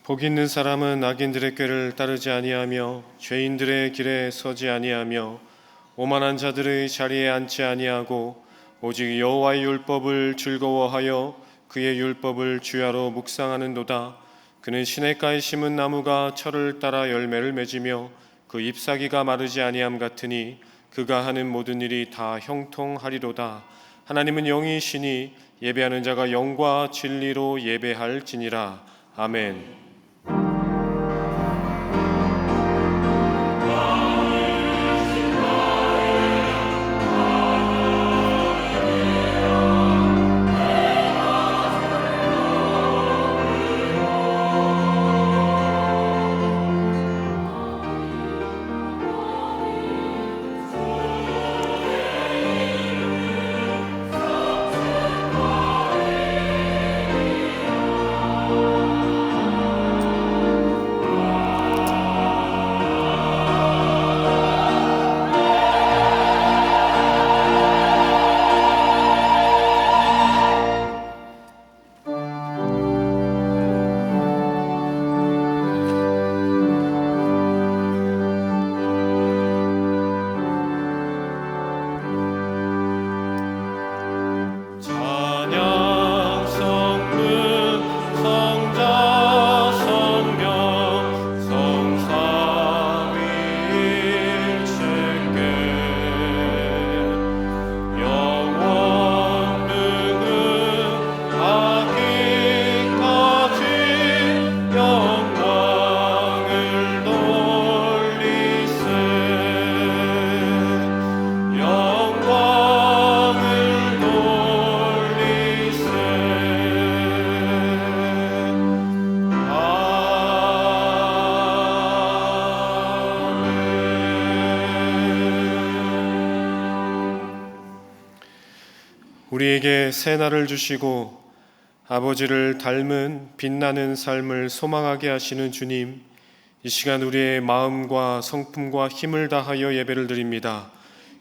복 있는 사람은 악인들의 꾀를 따르지 아니하며 죄인들의 길에 서지 아니하며 오만한 자들의 자리에 앉지 아니하고 오직 여호와의 율법을 즐거워하여 그의 율법을 주야로 묵상하는도다. 그는 시냇가에 심은 나무가 철을 따라 열매를 맺으며 그 잎사귀가 마르지 아니함 같으니 그가 하는 모든 일이 다 형통하리로다. 하나님은 영이시니 예배하는 자가 영과 진리로 예배할지니라. 아멘. 우리에게 새 날을 주시고 아버지를 닮은 빛나는 삶을 소망하게 하시는 주님, 이 시간 우리의 마음과 성품과 힘을 다하여 예배를 드립니다.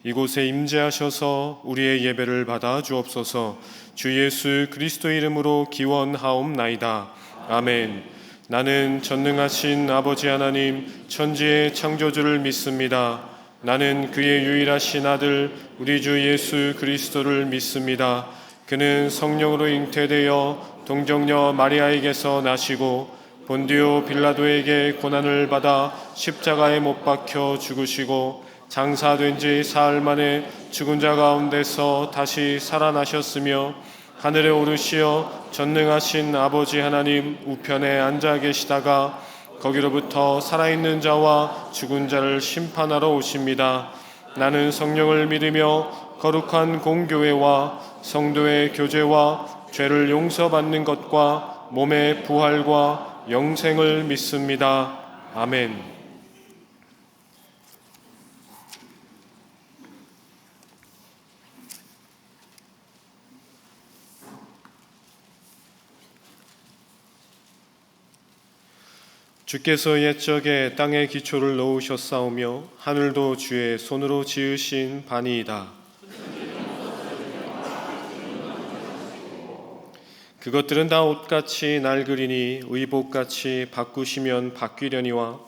이곳에 임재하셔서 우리의 예배를 받아 주옵소서. 주 예수 그리스도의 이름으로 기원하옵나이다. 아멘. 나는 전능하신 아버지 하나님 천지의 창조주를 믿습니다. 나는 그의 유일하신 아들 우리 주 예수 그리스도를 믿습니다. 그는 성령으로 잉태되어 동정녀 마리아에게서 나시고 본디오 빌라도에게 고난을 받아 십자가에 못 박혀 죽으시고 장사된 지 사흘 만에 죽은 자 가운데서 다시 살아나셨으며 하늘에 오르시어 전능하신 아버지 하나님 우편에 앉아 계시다가 거기로부터 살아있는 자와 죽은 자를 심판하러 오십니다. 나는 성령을 믿으며 거룩한 공교회와 성도의 교제와 죄를 용서받는 것과 몸의 부활과 영생을 믿습니다. 아멘. 주께서 옛적에 땅에 기초를 놓으셨사오며 하늘도 주의 손으로 지으신 바니이다. 그것들은 다 옷같이 낡으리니 의복같이 바꾸시면 바뀌려니와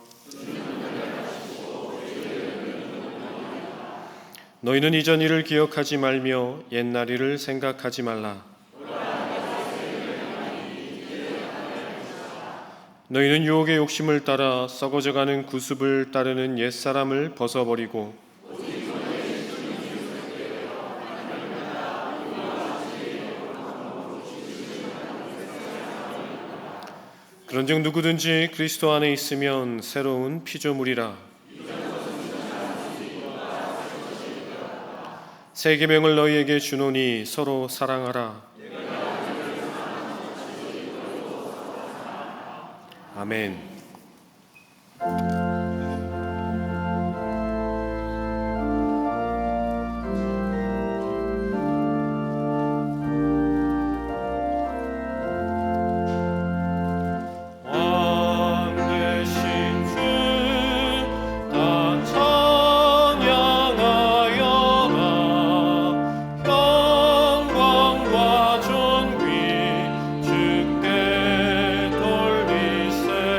너희는 이전 일을 기억하지 말며 옛날 일을 생각하지 말라. 너희는 유혹의 욕심을 따라 썩어져가는 구습을 따르는 옛사람을 벗어버리고 그런즉 누구든지 그리스도 안에 있으면 새로운 피조물이라. 새 계명을 너희에게 주노니 서로 사랑하라. 아멘. 영광과 존귀 주께 돌리세.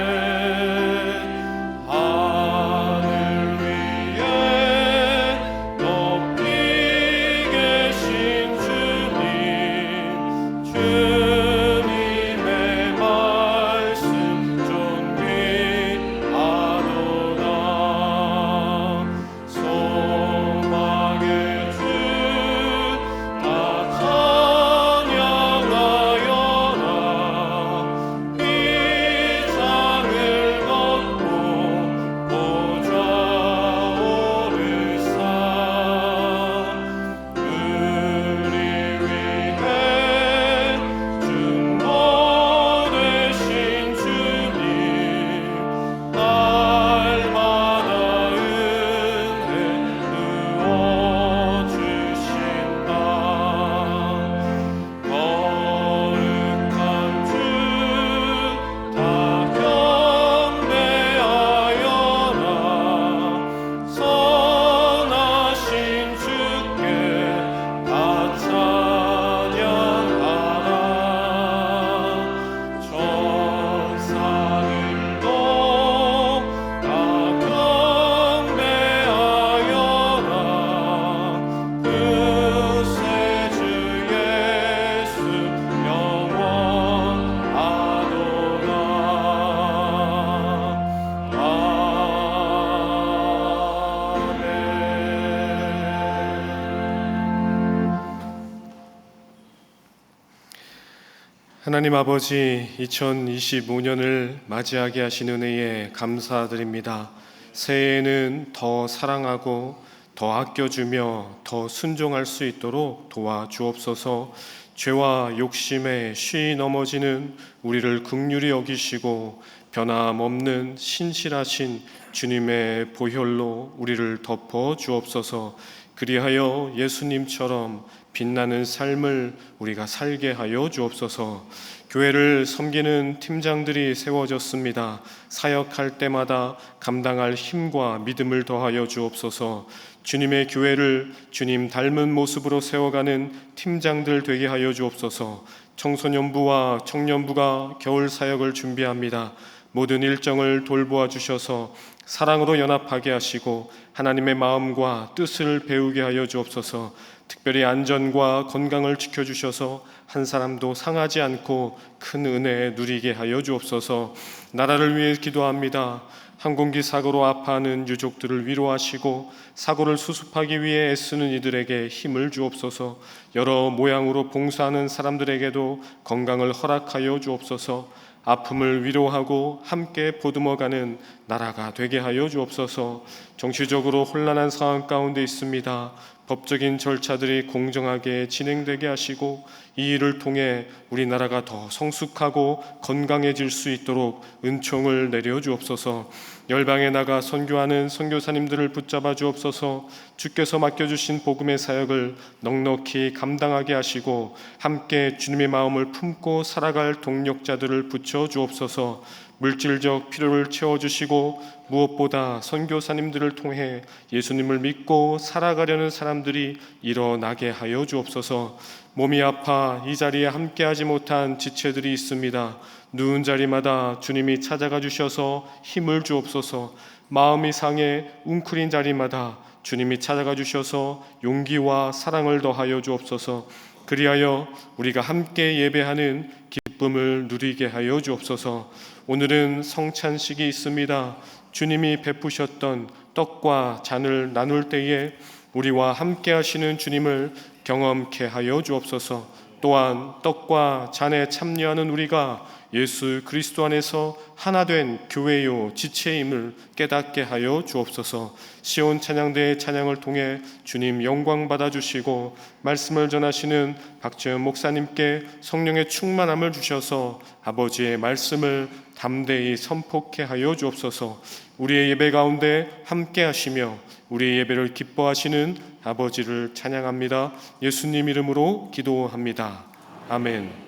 하나님 아버지, 2025년을 맞이하게 하신 은혜에 감사드립니다. 새해에는 더 사랑하고 더 아껴주며 더 순종할 수 있도록 도와주옵소서. 죄와 욕심에 쉬이 넘어지는 우리를 긍휼히 여기시고 변함없는 신실하신 주님의 보혈로 우리를 덮어 주옵소서. 그리하여 예수님처럼 빛나는 삶을 우리가 살게 하여 주옵소서. 교회를 섬기는 팀장들이 세워졌습니다. 사역할 때마다 감당할 힘과 믿음을 더하여 주옵소서. 주님의 교회를 주님 닮은 모습으로 세워가는 팀장들 되게 하여 주옵소서. 청소년부와 청년부가 겨울 사역을 준비합니다. 모든 일정을 돌보아 주셔서 사랑으로 연합하게 하시고 하나님의 마음과 뜻을 배우게 하여 주옵소서. 특별히 안전과 건강을 지켜주셔서 한 사람도 상하지 않고 큰 은혜 누리게 하여 주옵소서. 나라를 위해 기도합니다. 항공기 사고로 아파하는 유족들을 위로하시고 사고를 수습하기 위해 애쓰는 이들에게 힘을 주옵소서. 여러 모양으로 봉사하는 사람들에게도 건강을 허락하여 주옵소서. 아픔을 위로하고 함께 보듬어가는 나라가 되게 하여 주옵소서. 정치적으로 혼란한 상황 가운데 있습니다. 법적인 절차들이 공정하게 진행되게 하시고 이 일을 통해 우리나라가 더 성숙하고 건강해질 수 있도록 은총을 내려 주옵소서. 열방에 나가 선교하는 선교사님들을 붙잡아 주옵소서. 주께서 맡겨주신 복음의 사역을 넉넉히 감당하게 하시고 함께 주님의 마음을 품고 살아갈 동력자들을 붙여 주옵소서. 물질적 필요를 채워주시고 무엇보다 선교사님들을 통해 예수님을 믿고 살아가려는 사람들이 일어나게 하여 주옵소서. 몸이 아파 이 자리에 함께하지 못한 지체들이 있습니다. 누운 자리마다 주님이 찾아가 주셔서 힘을 주옵소서. 마음이 상해 웅크린 자리마다 주님이 찾아가 주셔서 용기와 사랑을 더하여 주옵소서. 그리하여 우리가 함께 예배하는 기쁨을 누리게 하여 주옵소서. 오늘은 성찬식이 있습니다. 주님이 베푸셨던 떡과 잔을 나눌 때에 우리와 함께 하시는 주님을 경험케 하여 주옵소서. 또한 떡과 잔에 참여하는 우리가 예수 그리스도 안에서 하나된 교회요 지체임을 깨닫게 하여 주옵소서. 시온 찬양대의 찬양을 통해 주님 영광 받아주시고 말씀을 전하시는 박재현 목사님께 성령의 충만함을 주셔서 아버지의 말씀을 담대히 선포케 하여 주옵소서. 우리의 예배 가운데 함께 하시며 우리의 예배를 기뻐하시는 아버지를 찬양합니다. 예수님 이름으로 기도합니다. 아멘.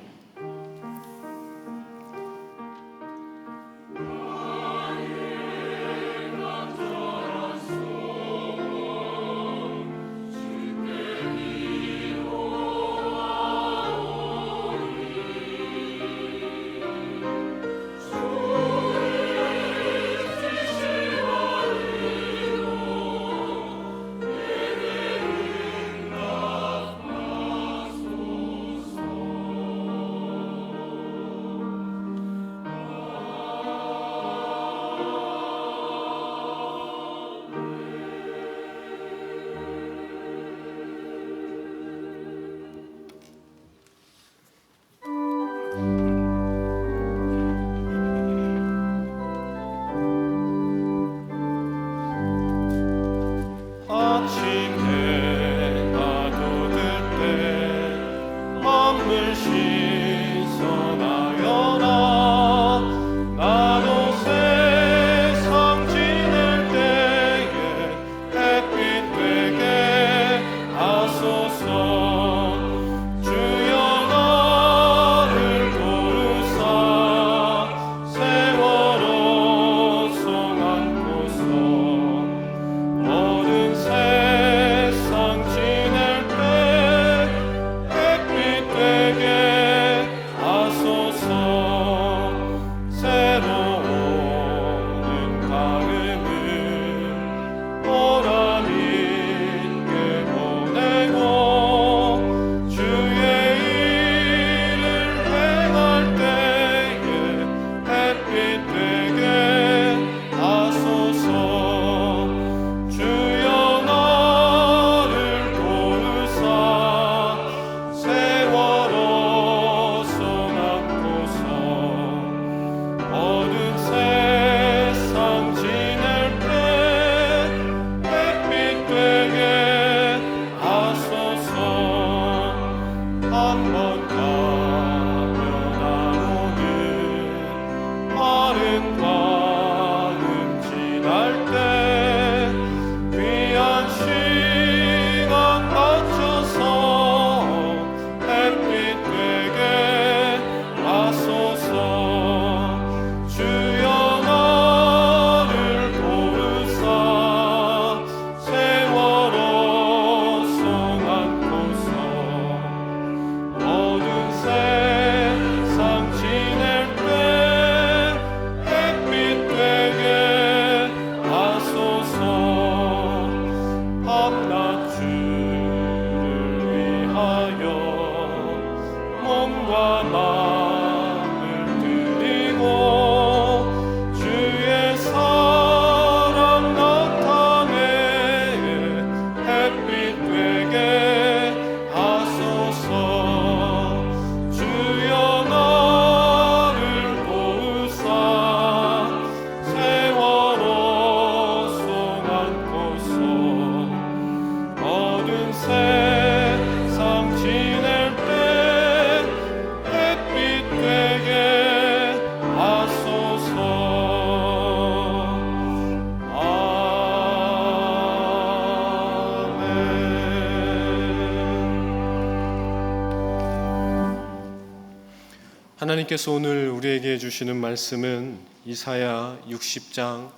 하나님께서 오늘 우리에게 주시는 말씀은 이사야 60장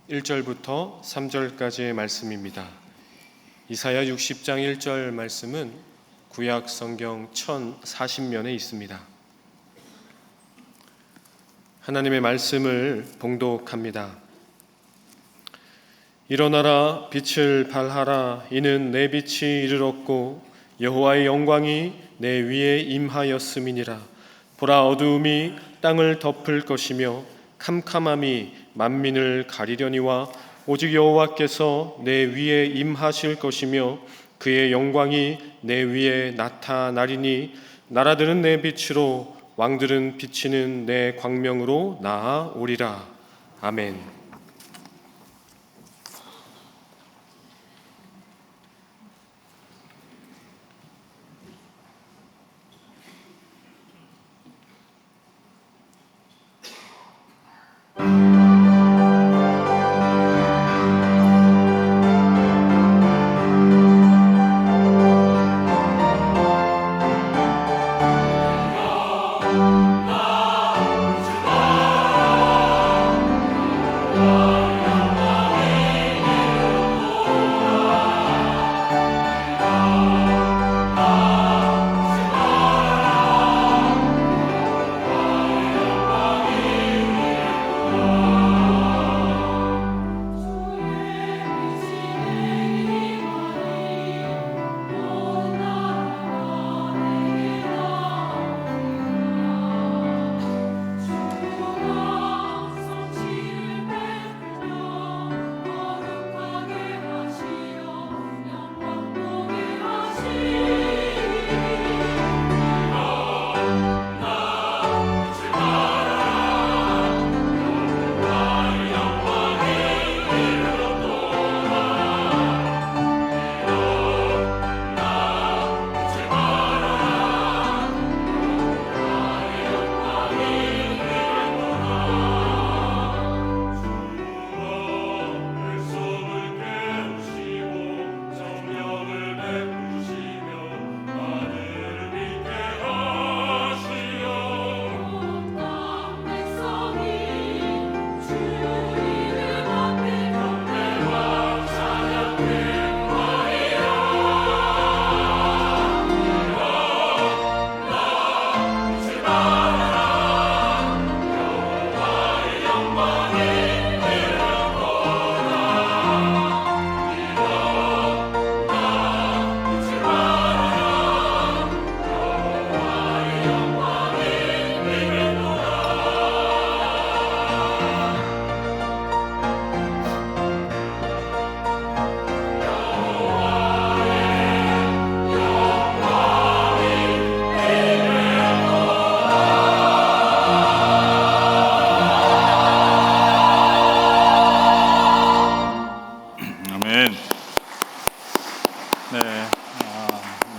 1절부터 3절까지의 말씀입니다. 이사야 60장 1절 말씀은 구약 성경 1040면에 있습니다. 하나님의 말씀을 봉독합니다. 일어나라, 빛을 발하라. 이는 내 빛이 이르렀고 여호와의 영광이 내 위에 임하였음이니라. 보라, 어두움이 땅을 덮을 것이며 캄캄함이 만민을 가리려니와 오직 여호와께서 내 위에 임하실 것이며 그의 영광이 내 위에 나타나리니 나라들은 내 빛으로 왕들은 비치는 내 광명으로 나아오리라. 아멘.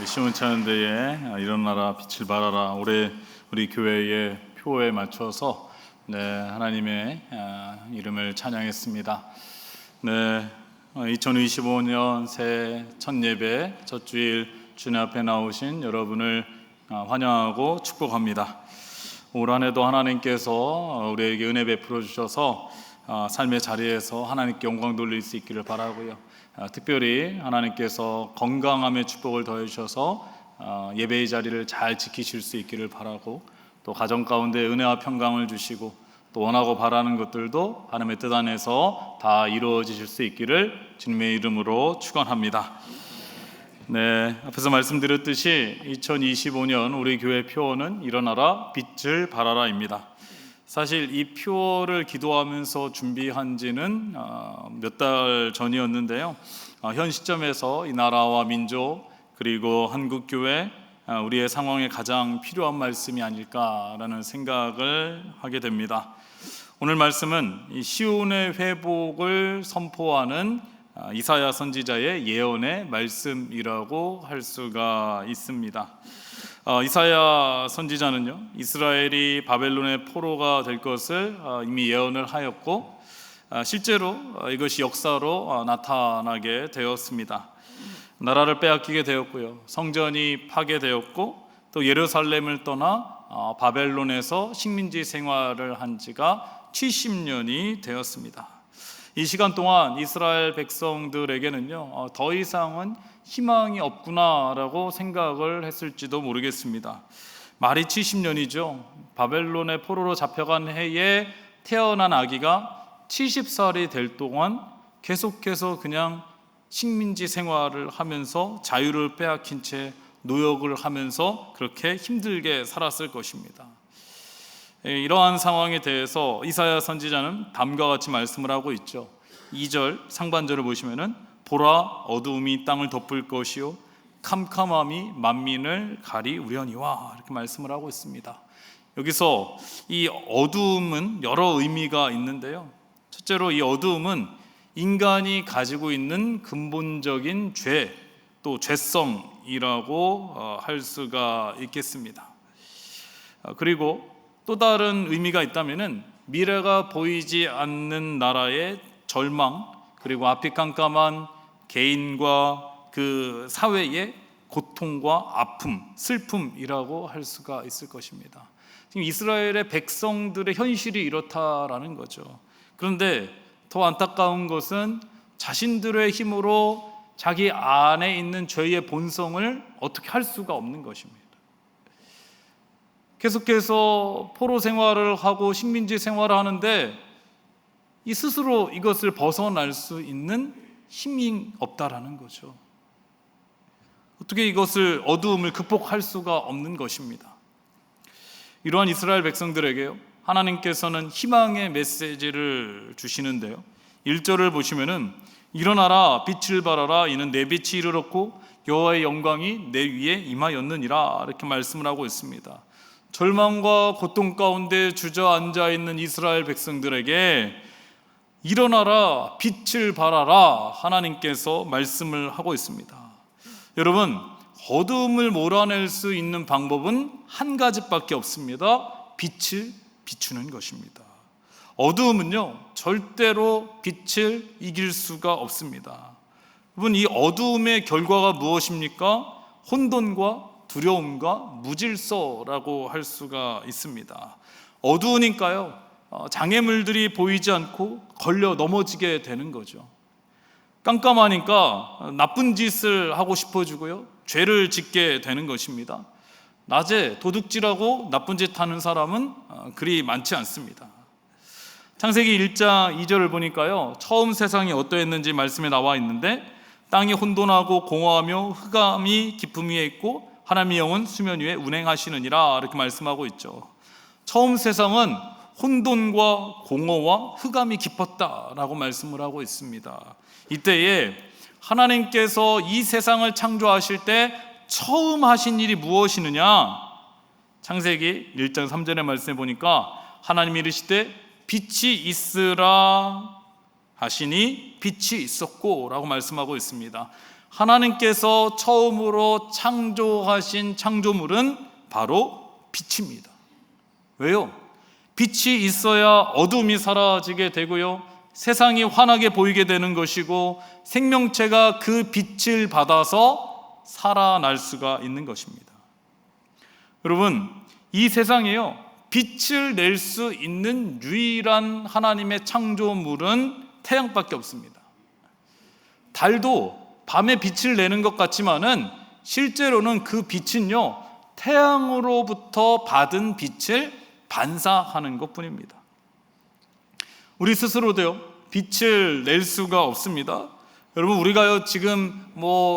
시원찮은데에 일어나라, 빛을 발하라. 올해 우리 교회의 표에 맞춰서 하나님의 이름을 찬양했습니다. 2025년 새 첫 예배 첫 주일 주님 앞에 나오신 여러분을 환영하고 축복합니다. 올 한 해도 하나님께서 우리에게 은혜 베풀어 주셔서 삶의 자리에서 하나님께 영광 돌릴 수 있기를 바라고요. 특별히 하나님께서 건강함의 축복을 더해 주셔서 예배의 자리를 잘 지키실 수 있기를 바라고, 또 가정 가운데 은혜와 평강을 주시고 또 원하고 바라는 것들도 하나님의 뜻 안에서 다 이루어지실 수 있기를 주님의 이름으로 축원합니다. 앞에서 말씀드렸듯이 2025년 우리 교회 표어는 일어나라, 빛을 발하라입니다. 사실 이 표를 기도하면서 준비한 지는 몇 달 전이었는데요. 현 시점에서 이 나라와 민족 그리고 한국교회 우리의 상황에 가장 필요한 말씀이 아닐까라는 생각을 하게 됩니다. 오늘 말씀은 이 시온의 회복을 선포하는 이사야 선지자의 예언의 말씀이라고 할 수가 있습니다. 이사야 선지자는요, 이스라엘이 바벨론의 포로가 될 것을 이미 예언을 하였고 실제로 이것이 역사로 나타나게 되었습니다. 나라를 빼앗기게 되었고요, 성전이 파괴되었고 또 예루살렘을 떠나 바벨론에서 식민지 생활을 한 지가 70년이 되었습니다. 이 시간 동안 이스라엘 백성들에게는요, 더 이상은 희망이 없구나라고 생각을 했을지도 모르겠습니다. 말이 70년이죠. 바벨론의 포로로 잡혀간 해에 태어난 아기가 70살이 될 동안 계속해서 그냥 식민지 생활을 하면서 자유를 빼앗긴 채 노역을 하면서 그렇게 힘들게 살았을 것입니다. 이러한 상황에 대해서 이사야 선지자는 다음과 같이 말씀을 하고 있죠. 2절 상반절을 보시면은 보라 어두움이 땅을 덮을 것이요 캄캄함이 만민을 가리우려니와 이렇게 말씀을 하고 있습니다. 여기서 이 어두움은 여러 의미가 있는데요. 첫째로 이 어두움은 인간이 가지고 있는 근본적인 죄, 또 죄성이라고 할 수가 있겠습니다. 그리고 또 다른 의미가 있다면은 미래가 보이지 않는 나라의 절망, 그리고 앞이 깜깜한 개인과 그 사회의 고통과 아픔, 슬픔이라고 할 수가 있을 것입니다. 지금 이스라엘의 백성들의 현실이 이렇다라는 거죠. 그런데 더 안타까운 것은 자신들의 힘으로 자기 안에 있는 죄의 본성을 어떻게 할 수가 없는 것입니다. 계속해서 포로 생활을 하고 식민지 생활을 하는데 이 스스로 이것을 벗어날 수 있는 힘이 없다라는 거죠. 어떻게 이것을 어두움을 극복할 수가 없는 것입니다. 이러한 이스라엘 백성들에게요, 하나님께서는 희망의 메시지를 주시는데요. 1절을 보시면은 일어나라 빛을 발하라 이는 내 빛이 이르렀고 여호와의 영광이 내 위에 임하였느니라 이렇게 말씀을 하고 있습니다. 절망과 고통 가운데 주저앉아 있는 이스라엘 백성들에게 일어나라 빛을 발하라 하나님께서 말씀을 하고 있습니다. 여러분, 어두움을 몰아낼 수 있는 방법은 한 가지밖에 없습니다. 빛을 비추는 것입니다. 어두움은요, 절대로 빛을 이길 수가 없습니다. 여러분, 이 어두움의 결과가 무엇입니까? 혼돈과 두려움과 무질서라고 할 수가 있습니다. 어두우니까요, 장애물들이 보이지 않고 걸려 넘어지게 되는 거죠. 깜깜하니까 나쁜 짓을 하고 싶어지고요, 죄를 짓게 되는 것입니다. 낮에 도둑질하고 나쁜 짓 하는 사람은 그리 많지 않습니다. 창세기 1장 2절을 보니까요, 처음 세상이 어떠했는지 말씀에 나와 있는데 땅이 혼돈하고 공허하며 흑암이 깊음 위에 있고 하나님의 영은 수면 위에 운행하시느니라 이렇게 말씀하고 있죠. 처음 세상은 혼돈과 공허와 흑암이 깊었다라고 말씀을 하고 있습니다. 이때에 하나님께서 이 세상을 창조하실 때 처음 하신 일이 무엇이느냐? 창세기 1장 3절의 말씀에 보니까 하나님이 이르시되 빛이 있으라 하시니 빛이 있었고 라고 말씀하고 있습니다. 하나님께서 처음으로 창조하신 창조물은 바로 빛입니다. 왜요? 빛이 있어야 어둠이 사라지게 되고요, 세상이 환하게 보이게 되는 것이고 생명체가 그 빛을 받아서 살아날 수가 있는 것입니다. 여러분, 이 세상에요, 빛을 낼 수 있는 유일한 하나님의 창조물은 태양밖에 없습니다. 달도 밤에 빛을 내는 것 같지만은 실제로는 그 빛은요, 태양으로부터 받은 빛을 반사하는 것뿐입니다. 우리 스스로도요, 빛을 낼 수가 없습니다. 여러분, 우리가요 지금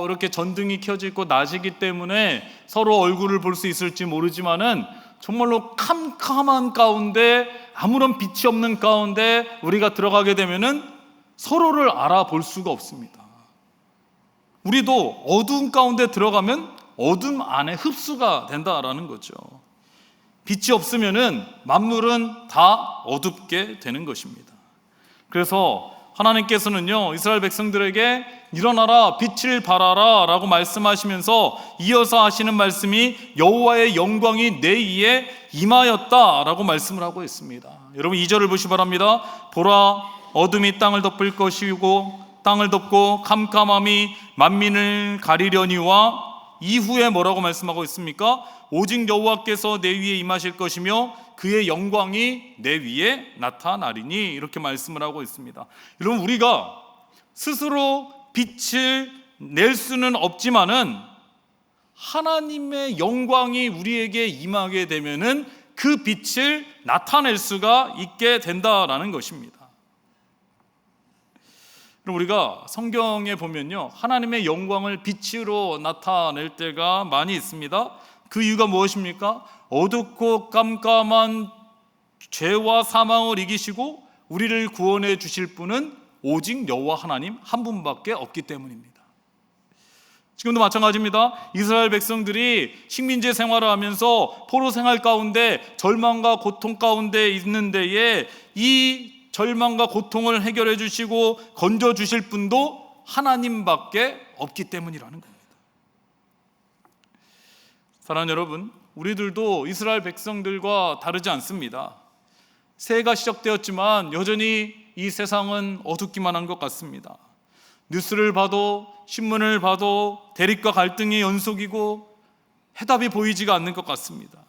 이렇게 전등이 켜져 있고 낮이기 때문에 서로 얼굴을 볼 수 있을지 모르지만은 정말로 캄캄한 가운데, 아무런 빛이 없는 가운데 우리가 들어가게 되면은 서로를 알아볼 수가 없습니다. 우리도 어두운 가운데 들어가면 어둠 안에 흡수가 된다라는 거죠. 빛이 없으면은 만물은 다 어둡게 되는 것입니다. 그래서 하나님께서는요, 이스라엘 백성들에게 일어나라 빛을 발하라 라고 말씀하시면서 이어서 하시는 말씀이 여호와의 영광이 내 위에 임하였다 라고 말씀을 하고 있습니다. 여러분, 2절을 보시기 바랍니다. 보라 어둠이 땅을 덮을 것이고 땅을 덮고 캄캄함이 만민을 가리려니와 이후에 뭐라고 말씀하고 있습니까? 오직 여호와께서 내 위에 임하실 것이며 그의 영광이 내 위에 나타나리니, 이렇게 말씀을 하고 있습니다. 여러분, 우리가 스스로 빛을 낼 수는 없지만은 하나님의 영광이 우리에게 임하게 되면은 그 빛을 나타낼 수가 있게 된다라는 것입니다. 그럼 우리가 성경에 보면요, 하나님의 영광을 빛으로 나타낼 때가 많이 있습니다. 그 이유가 무엇입니까? 어둡고 깜깜한 죄와 사망을 이기시고 우리를 구원해 주실 분은 오직 여호와 하나님 한 분밖에 없기 때문입니다. 지금도 마찬가지입니다. 이스라엘 백성들이 식민지 생활을 하면서 포로 생활 가운데 절망과 고통 가운데 있는 데에 이 절망과 고통을 해결해 주시고 건져 주실 분도 하나님밖에 없기 때문이라는 겁니다. 사랑하는 여러분, 우리들도 이스라엘 백성들과 다르지 않습니다. 새해가 시작되었지만 여전히 이 세상은 어둡기만 한 것 같습니다. 뉴스를 봐도 신문을 봐도 대립과 갈등의 연속이고 해답이 보이지가 않는 것 같습니다.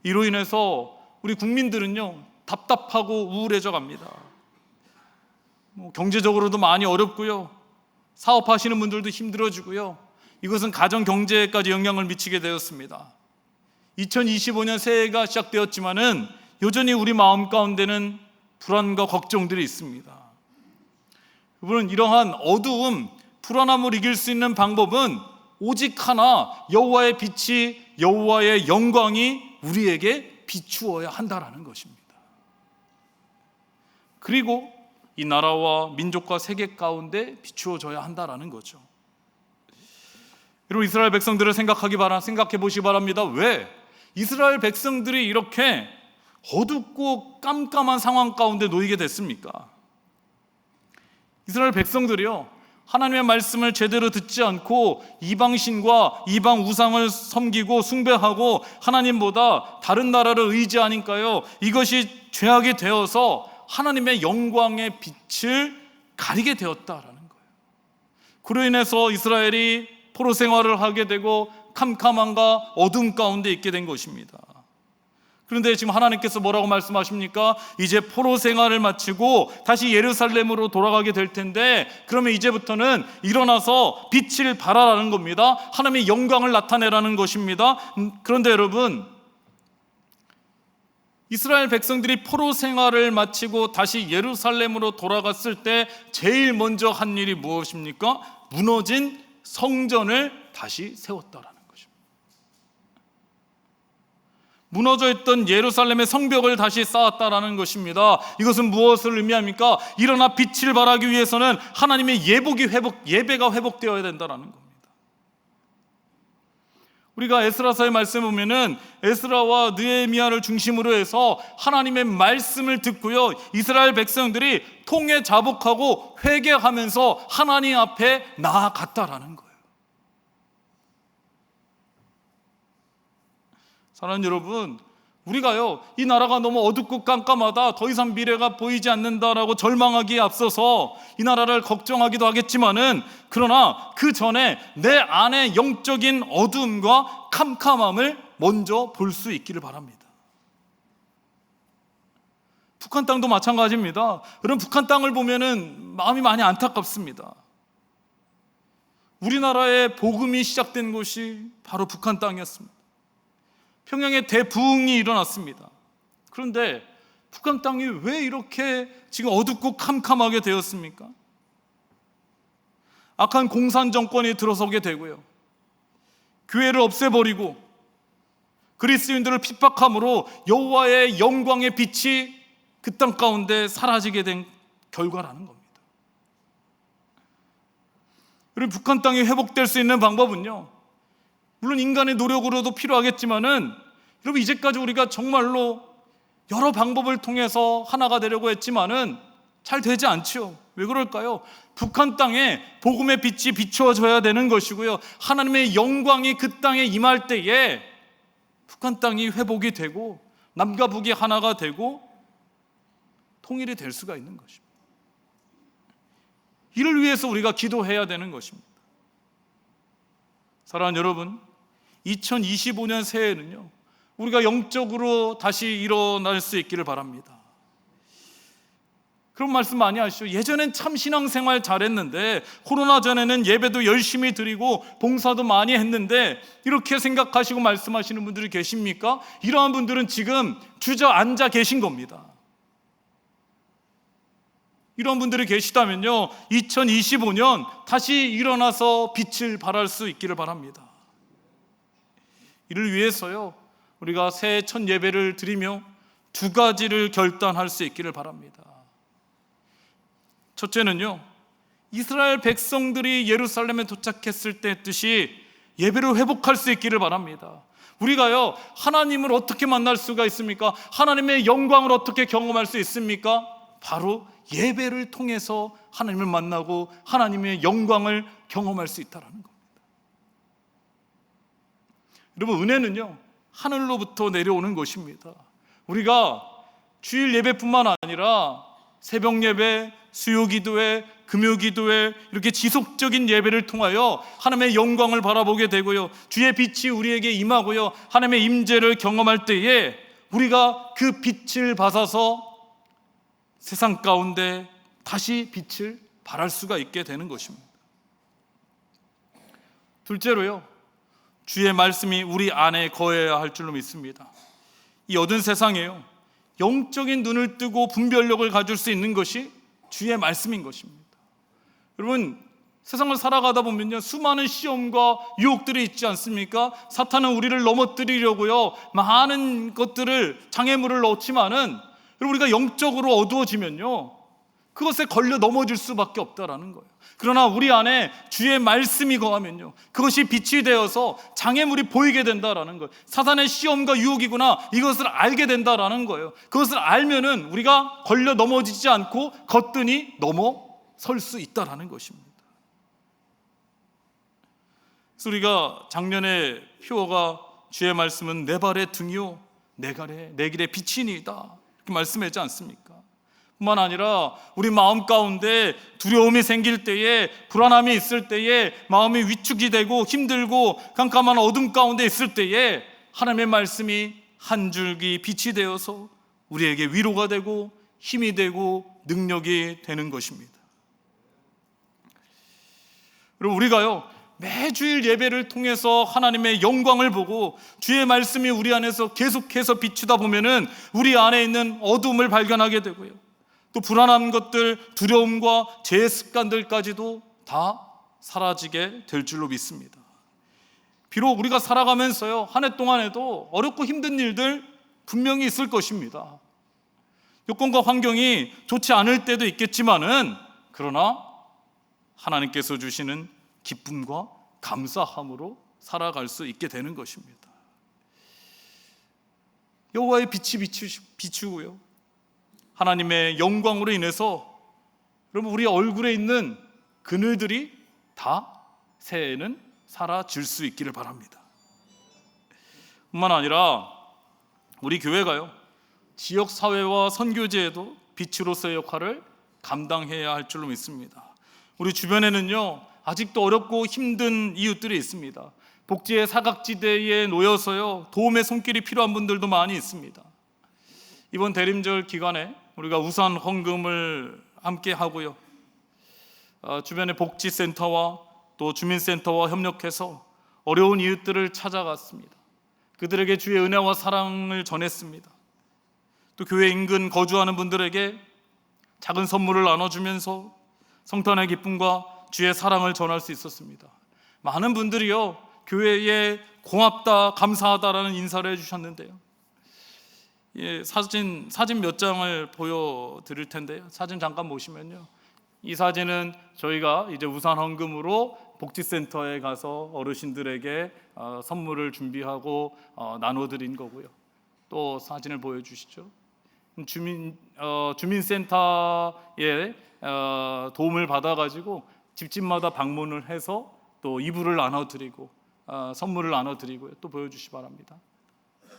이로 인해서 우리 국민들은요, 답답하고 우울해져 갑니다. 경제적으로도 많이 어렵고요, 사업하시는 분들도 힘들어지고요, 이것은 가정 경제에까지 영향을 미치게 되었습니다. 2025년 새해가 시작되었지만은 여전히 우리 마음 가운데는 불안과 걱정들이 있습니다. 여러분, 이러한 어두움, 불안함을 이길 수 있는 방법은 오직 하나, 여호와의 빛이, 여호와의 영광이 우리에게 비추어야 한다라는 것입니다. 그리고 이 나라와 민족과 세계 가운데 비추어져야 한다라는 거죠. 여러분, 이스라엘 백성들을 생각해 보시기 바랍니다. 왜 이스라엘 백성들이 이렇게 어둡고 깜깜한 상황 가운데 놓이게 됐습니까? 이스라엘 백성들이요, 하나님의 말씀을 제대로 듣지 않고 이방신과 이방 우상을 섬기고 숭배하고 하나님보다 다른 나라를 의지하니까요, 이것이 죄악이 되어서 하나님의 영광의 빛을 가리게 되었다라는 거예요. 그로 인해서 이스라엘이 포로 생활을 하게 되고 캄캄함과 어둠 가운데 있게 된 것입니다. 그런데 지금 하나님께서 뭐라고 말씀하십니까? 이제 포로 생활을 마치고 다시 예루살렘으로 돌아가게 될 텐데, 그러면 이제부터는 일어나서 빛을 발하라는 겁니다. 하나님의 영광을 나타내라는 것입니다. 그런데 여러분, 이스라엘 백성들이 포로 생활을 마치고 다시 예루살렘으로 돌아갔을 때 제일 먼저 한 일이 무엇입니까? 무너진 성전을 다시 세웠다라는 것입니다. 무너져 있던 예루살렘의 성벽을 다시 쌓았다라는 것입니다. 이것은 무엇을 의미합니까? 일어나 빛을 발하기 위해서는 하나님의 예배가 회복되어야 된다라는 겁니다. 우리가 에스라서의 말씀을 보면은 에스라와 느헤미야를 중심으로 해서 하나님의 말씀을 듣고요, 이스라엘 백성들이 통회 자복하고 회개하면서 하나님 앞에 나아갔다라는 거예요. 사랑하는 여러분, 우리가요, 이 나라가 너무 어둡고 깜깜하다, 더 이상 미래가 보이지 않는다라고 절망하기에 앞서서 이 나라를 걱정하기도 하겠지만은, 그러나 그 전에 내 안에 영적인 어두움과 캄캄함을 먼저 볼 수 있기를 바랍니다. 북한 땅도 마찬가지입니다. 여러분, 북한 땅을 보면은 마음이 많이 안타깝습니다. 우리나라의 복음이 시작된 곳이 바로 북한 땅이었습니다. 평양에 대부흥이 일어났습니다. 그런데 북한 땅이 왜 이렇게 지금 어둡고 캄캄하게 되었습니까? 악한 공산 정권이 들어서게 되고요, 교회를 없애버리고 그리스도인들을 핍박함으로 여호와의 영광의 빛이 그 땅 가운데 사라지게 된 결과라는 겁니다. 여러분, 북한 땅이 회복될 수 있는 방법은요, 물론 인간의 노력으로도 필요하겠지만은, 여러분, 이제까지 우리가 정말로 여러 방법을 통해서 하나가 되려고 했지만은 잘 되지 않죠. 왜 그럴까요? 북한 땅에 복음의 빛이 비추어져야 되는 것이고요, 하나님의 영광이 그 땅에 임할 때에 북한 땅이 회복이 되고 남과 북이 하나가 되고 통일이 될 수가 있는 것입니다. 이를 위해서 우리가 기도해야 되는 것입니다. 사랑하는 여러분, 2025년 새해에는요, 우리가 영적으로 다시 일어날 수 있기를 바랍니다. 그런 말씀 많이 하시죠. 예전엔 참 신앙생활 잘했는데, 코로나 전에는 예배도 열심히 드리고 봉사도 많이 했는데, 이렇게 생각하시고 말씀하시는 분들이 계십니까? 이러한 분들은 지금 주저앉아 계신 겁니다. 이런 분들이 계시다면요, 2025년 다시 일어나서 빛을 발할 수 있기를 바랍니다. 이를 위해서요, 우리가 새해 첫 예배를 드리며 두 가지를 결단할 수 있기를 바랍니다. 첫째는요, 이스라엘 백성들이 예루살렘에 도착했을 때 했듯이 예배를 회복할 수 있기를 바랍니다. 우리가요, 하나님을 어떻게 만날 수가 있습니까? 하나님의 영광을 어떻게 경험할 수 있습니까? 바로 예배를 통해서 하나님을 만나고 하나님의 영광을 경험할 수 있다는 겁니다. 여러분, 은혜는요, 하늘로부터 내려오는 것입니다. 우리가 주일 예배뿐만 아니라 새벽 예배, 수요 기도회, 금요 기도회, 이렇게 지속적인 예배를 통하여 하나님의 영광을 바라보게 되고요, 주의 빛이 우리에게 임하고요, 하나님의 임재를 경험할 때에 우리가 그 빛을 받아서 세상 가운데 다시 빛을 발할 수가 있게 되는 것입니다. 둘째로요, 주의 말씀이 우리 안에 거해야 할 줄로 믿습니다. 이 어두운 세상에요, 영적인 눈을 뜨고 분별력을 가질 수 있는 것이 주의 말씀인 것입니다. 여러분, 세상을 살아가다 보면요, 수많은 시험과 유혹들이 있지 않습니까? 사탄은 우리를 넘어뜨리려고요, 많은 것들을, 장애물을 넣지만은 우리가 영적으로 어두워지면요, 그것에 걸려 넘어질 수밖에 없다라는 거예요. 그러나 우리 안에 주의 말씀이 거하면요, 그것이 빛이 되어서 장애물이 보이게 된다라는 거예요. 사탄의 시험과 유혹이구나, 이것을 알게 된다라는 거예요. 그것을 알면은 우리가 걸려 넘어지지 않고 거뜬히 넘어설 수 있다라는 것입니다. 그래서 우리가 작년에 표어가 주의 말씀은 내 발의 등이요 내 길의 빛이니이다, 이렇게 말씀하지 않습니까? 뿐만 아니라 우리 마음 가운데 두려움이 생길 때에, 불안함이 있을 때에, 마음이 위축이 되고 힘들고 깜깜한 어둠 가운데 있을 때에 하나님의 말씀이 한 줄기 빛이 되어서 우리에게 위로가 되고 힘이 되고 능력이 되는 것입니다. 그리고 우리가요, 매주일 예배를 통해서 하나님의 영광을 보고 주의 말씀이 우리 안에서 계속해서 비추다 보면은 우리 안에 있는 어둠을 발견하게 되고요, 또 불안한 것들, 두려움과 죄의 습관들까지도 다 사라지게 될 줄로 믿습니다. 비록 우리가 살아가면서요, 한 해 동안에도 어렵고 힘든 일들 분명히 있을 것입니다. 여건과 환경이 좋지 않을 때도 있겠지만은, 그러나 하나님께서 주시는 기쁨과 감사함으로 살아갈 수 있게 되는 것입니다. 여호와의 빛이 비추고요, 하나님의 영광으로 인해서 여러분, 우리 얼굴에 있는 그늘들이 다 새해에는 사라질 수 있기를 바랍니다. 뿐만 아니라 우리 교회가요, 지역사회와 선교지에도 빛으로서의 역할을 감당해야 할 줄로 믿습니다. 우리 주변에는요, 아직도 어렵고 힘든 이웃들이 있습니다. 복지의 사각지대에 놓여서요, 도움의 손길이 필요한 분들도 많이 있습니다. 이번 대림절 기간에 우리가 우산 헌금을 함께 하고요, 주변의 복지센터와 또 주민센터와 협력해서 어려운 이웃들을 찾아갔습니다. 그들에게 주의 은혜와 사랑을 전했습니다. 또 교회 인근 거주하는 분들에게 작은 선물을 나눠주면서 성탄의 기쁨과 주의 사랑을 전할 수 있었습니다. 많은 분들이요, 교회에 고맙다, 감사하다라는 인사를 해주셨는데요, 사진 몇 장을 보여드릴 텐데요, 사진 잠깐 보시면요, 이 사진은 저희가 이제 우산 헌금으로 복지센터에 가서 어르신들에게 선물을 준비하고 나눠드린 거고요. 또 사진을 보여주시죠. 주민센터에 도움을 받아가지고 집집마다 방문을 해서 또 이불을 나눠드리고 선물을 나눠드리고요. 또 보여주시기 바랍니다.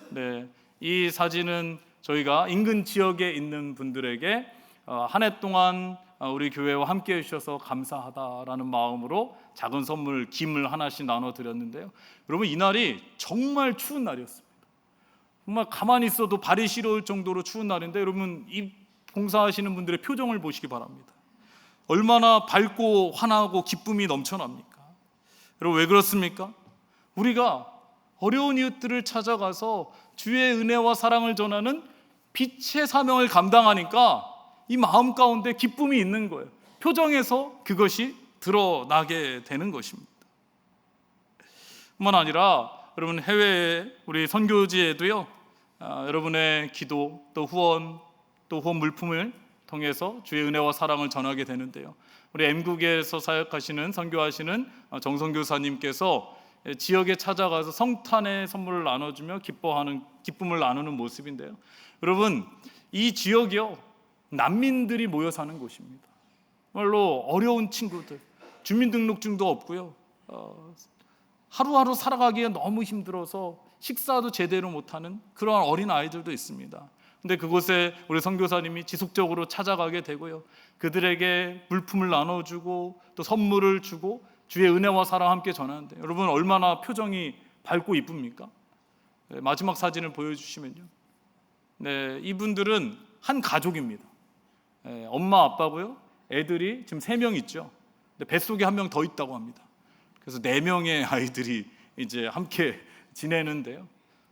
네, 이 사진은 저희가 인근 지역에 있는 분들에게 한 해 동안 우리 교회와 함께 해주셔서 감사하다라는 마음으로 작은 선물 김을 하나씩 나눠드렸는데요. 여러분, 이날이 정말 추운 날이었습니다. 정말 가만히 있어도 발이 시려울 정도로 추운 날인데, 여러분, 이 봉사하시는 분들의 표정을 보시기 바랍니다. 얼마나 밝고 환하고 기쁨이 넘쳐납니까? 여러분, 왜 그렇습니까? 우리가 어려운 이웃들을 찾아가서 주의 은혜와 사랑을 전하는 빛의 사명을 감당하니까 이 마음 가운데 기쁨이 있는 거예요. 표정에서 그것이 드러나게 되는 것입니다. 뿐만 아니라 여러분, 해외에 우리 선교지에도요, 여러분의 기도 또 후원 물품을 통해서 주의 은혜와 사랑을 전하게 되는데요. 우리 M국에서 사역하시는 선교하시는 정선교사님께서 지역에 찾아가서 성탄의 선물을 나눠주며 기쁨을 나누는 모습인데요. 여러분, 이 지역이요, 난민들이 모여 사는 곳입니다. 정말로 어려운 친구들, 주민등록증도 없고요, 하루하루 살아가기에 너무 힘들어서 식사도 제대로 못하는 그러한 어린 아이들도 있습니다. 근데 그곳에 우리 선교사님이 지속적으로 찾아가게 되고요, 그들에게 물품을 나눠주고 또 선물을 주고 주의 은혜와 사랑 함께 전하는데, 여러분, 얼마나 표정이 밝고 이쁩니까? 네, 마지막 사진을 보여주시면요, 네, 이분들은 한 가족입니다. 네, 엄마 아빠고요, 애들이 지금 3명 있죠. 근데 뱃속에 1명 더 있다고 합니다. 그래서 4명의 아이들이 이제 함께 지내는데요,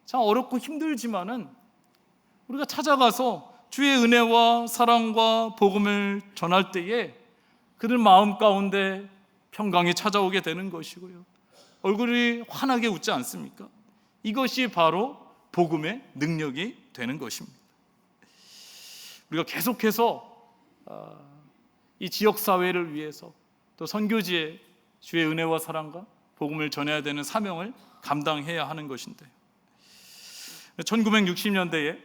참 어렵고 힘들지만은 우리가 찾아가서 주의 은혜와 사랑과 복음을 전할 때에 그들 마음 가운데 평강이 찾아오게 되는 것이고요, 얼굴이 환하게 웃지 않습니까? 이것이 바로 복음의 능력이 되는 것입니다. 우리가 계속해서 이 지역사회를 위해서 또 선교지에 주의 은혜와 사랑과 복음을 전해야 되는 사명을 감당해야 하는 것인데, 1960년대에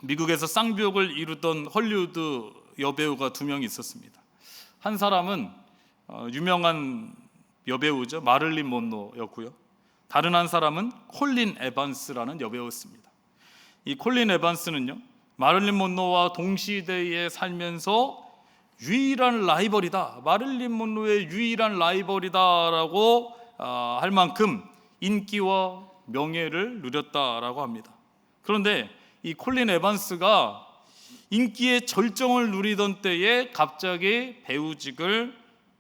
미국에서 쌍벽을 이루던 헐리우드 여배우가 2명이 있었습니다. 한 사람은 유명한 여배우죠, 마를린 먼로였고요, 다른 한 사람은 콜린 에반스라는 여배우였습니다. 이 콜린 에반스는요, 마를린 먼로와 동시대에 살면서 유일한 라이벌이다, 마릴린 먼로의 유일한 라이벌이다라고 할 만큼 인기와 명예를 누렸다라고 합니다. 그런데 이 콜린 에반스가 인기의 절정을 누리던 때에 갑자기 배우직을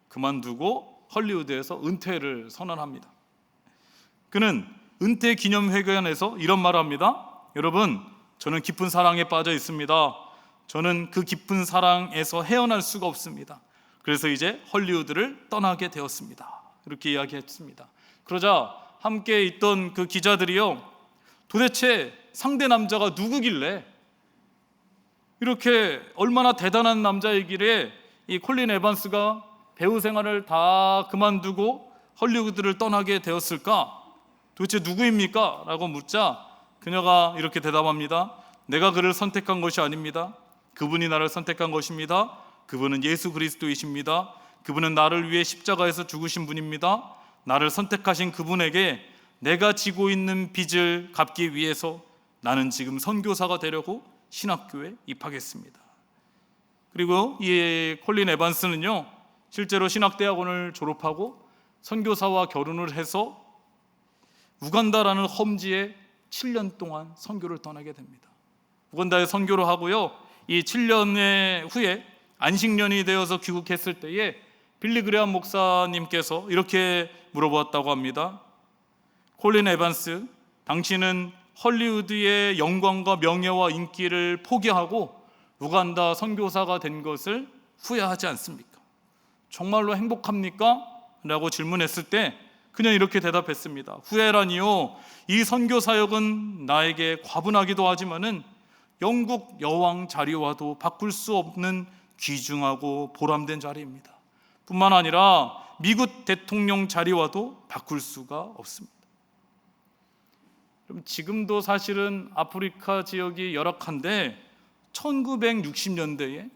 그만두고 헐리우드에서 은퇴를 선언합니다. 그는 은퇴 기념회견에서 이런 말을 합니다. 여러분, 저는 깊은 사랑에 빠져 있습니다. 저는 그 깊은 사랑에서 헤어날 수가 없습니다. 그래서 이제 헐리우드를 떠나게 되었습니다. 이렇게 이야기했습니다. 그러자 함께 있던 그 기자들이요, 도대체 상대 남자가 누구길래, 이렇게 얼마나 대단한 남자이길래 이 콜린 에반스가 배우 생활을 다 그만두고 헐리우드를 떠나게 되었을까? 도대체 누구입니까? 라고 묻자 그녀가 이렇게 대답합니다. 내가 그를 선택한 것이 아닙니다. 그분이 나를 선택한 것입니다. 그분은 예수 그리스도이십니다. 그분은 나를 위해 십자가에서 죽으신 분입니다. 나를 선택하신 그분에게 내가 지고 있는 빚을 갚기 위해서 나는 지금 선교사가 되려고 신학교에 입학했습니다. 그리고 이 콜린 에반스는요, 실제로 신학대학원을 졸업하고 선교사와 결혼을 해서 우간다라는 험지에 7년 동안 선교를 떠나게 됩니다. 우간다에 선교를 하고요, 이 7년 후에 안식년이 되어서 귀국했을 때에 빌리 그레함 목사님께서 이렇게 물어보았다고 합니다. 콜린 에반스, 당신은 헐리우드의 영광과 명예와 인기를 포기하고 우간다 선교사가 된 것을 후회하지 않습니까? 정말로 행복합니까? 라고 질문했을 때 그냥 이렇게 대답했습니다. 후회라니요, 이 선교 사역은 나에게 과분하기도 하지만은 영국 여왕 자리와도 바꿀 수 없는 귀중하고 보람된 자리입니다. 뿐만 아니라 미국 대통령 자리와도 바꿀 수가 없습니다. 그럼 지금도 사실은 아프리카 지역이 열악한데 1960년대에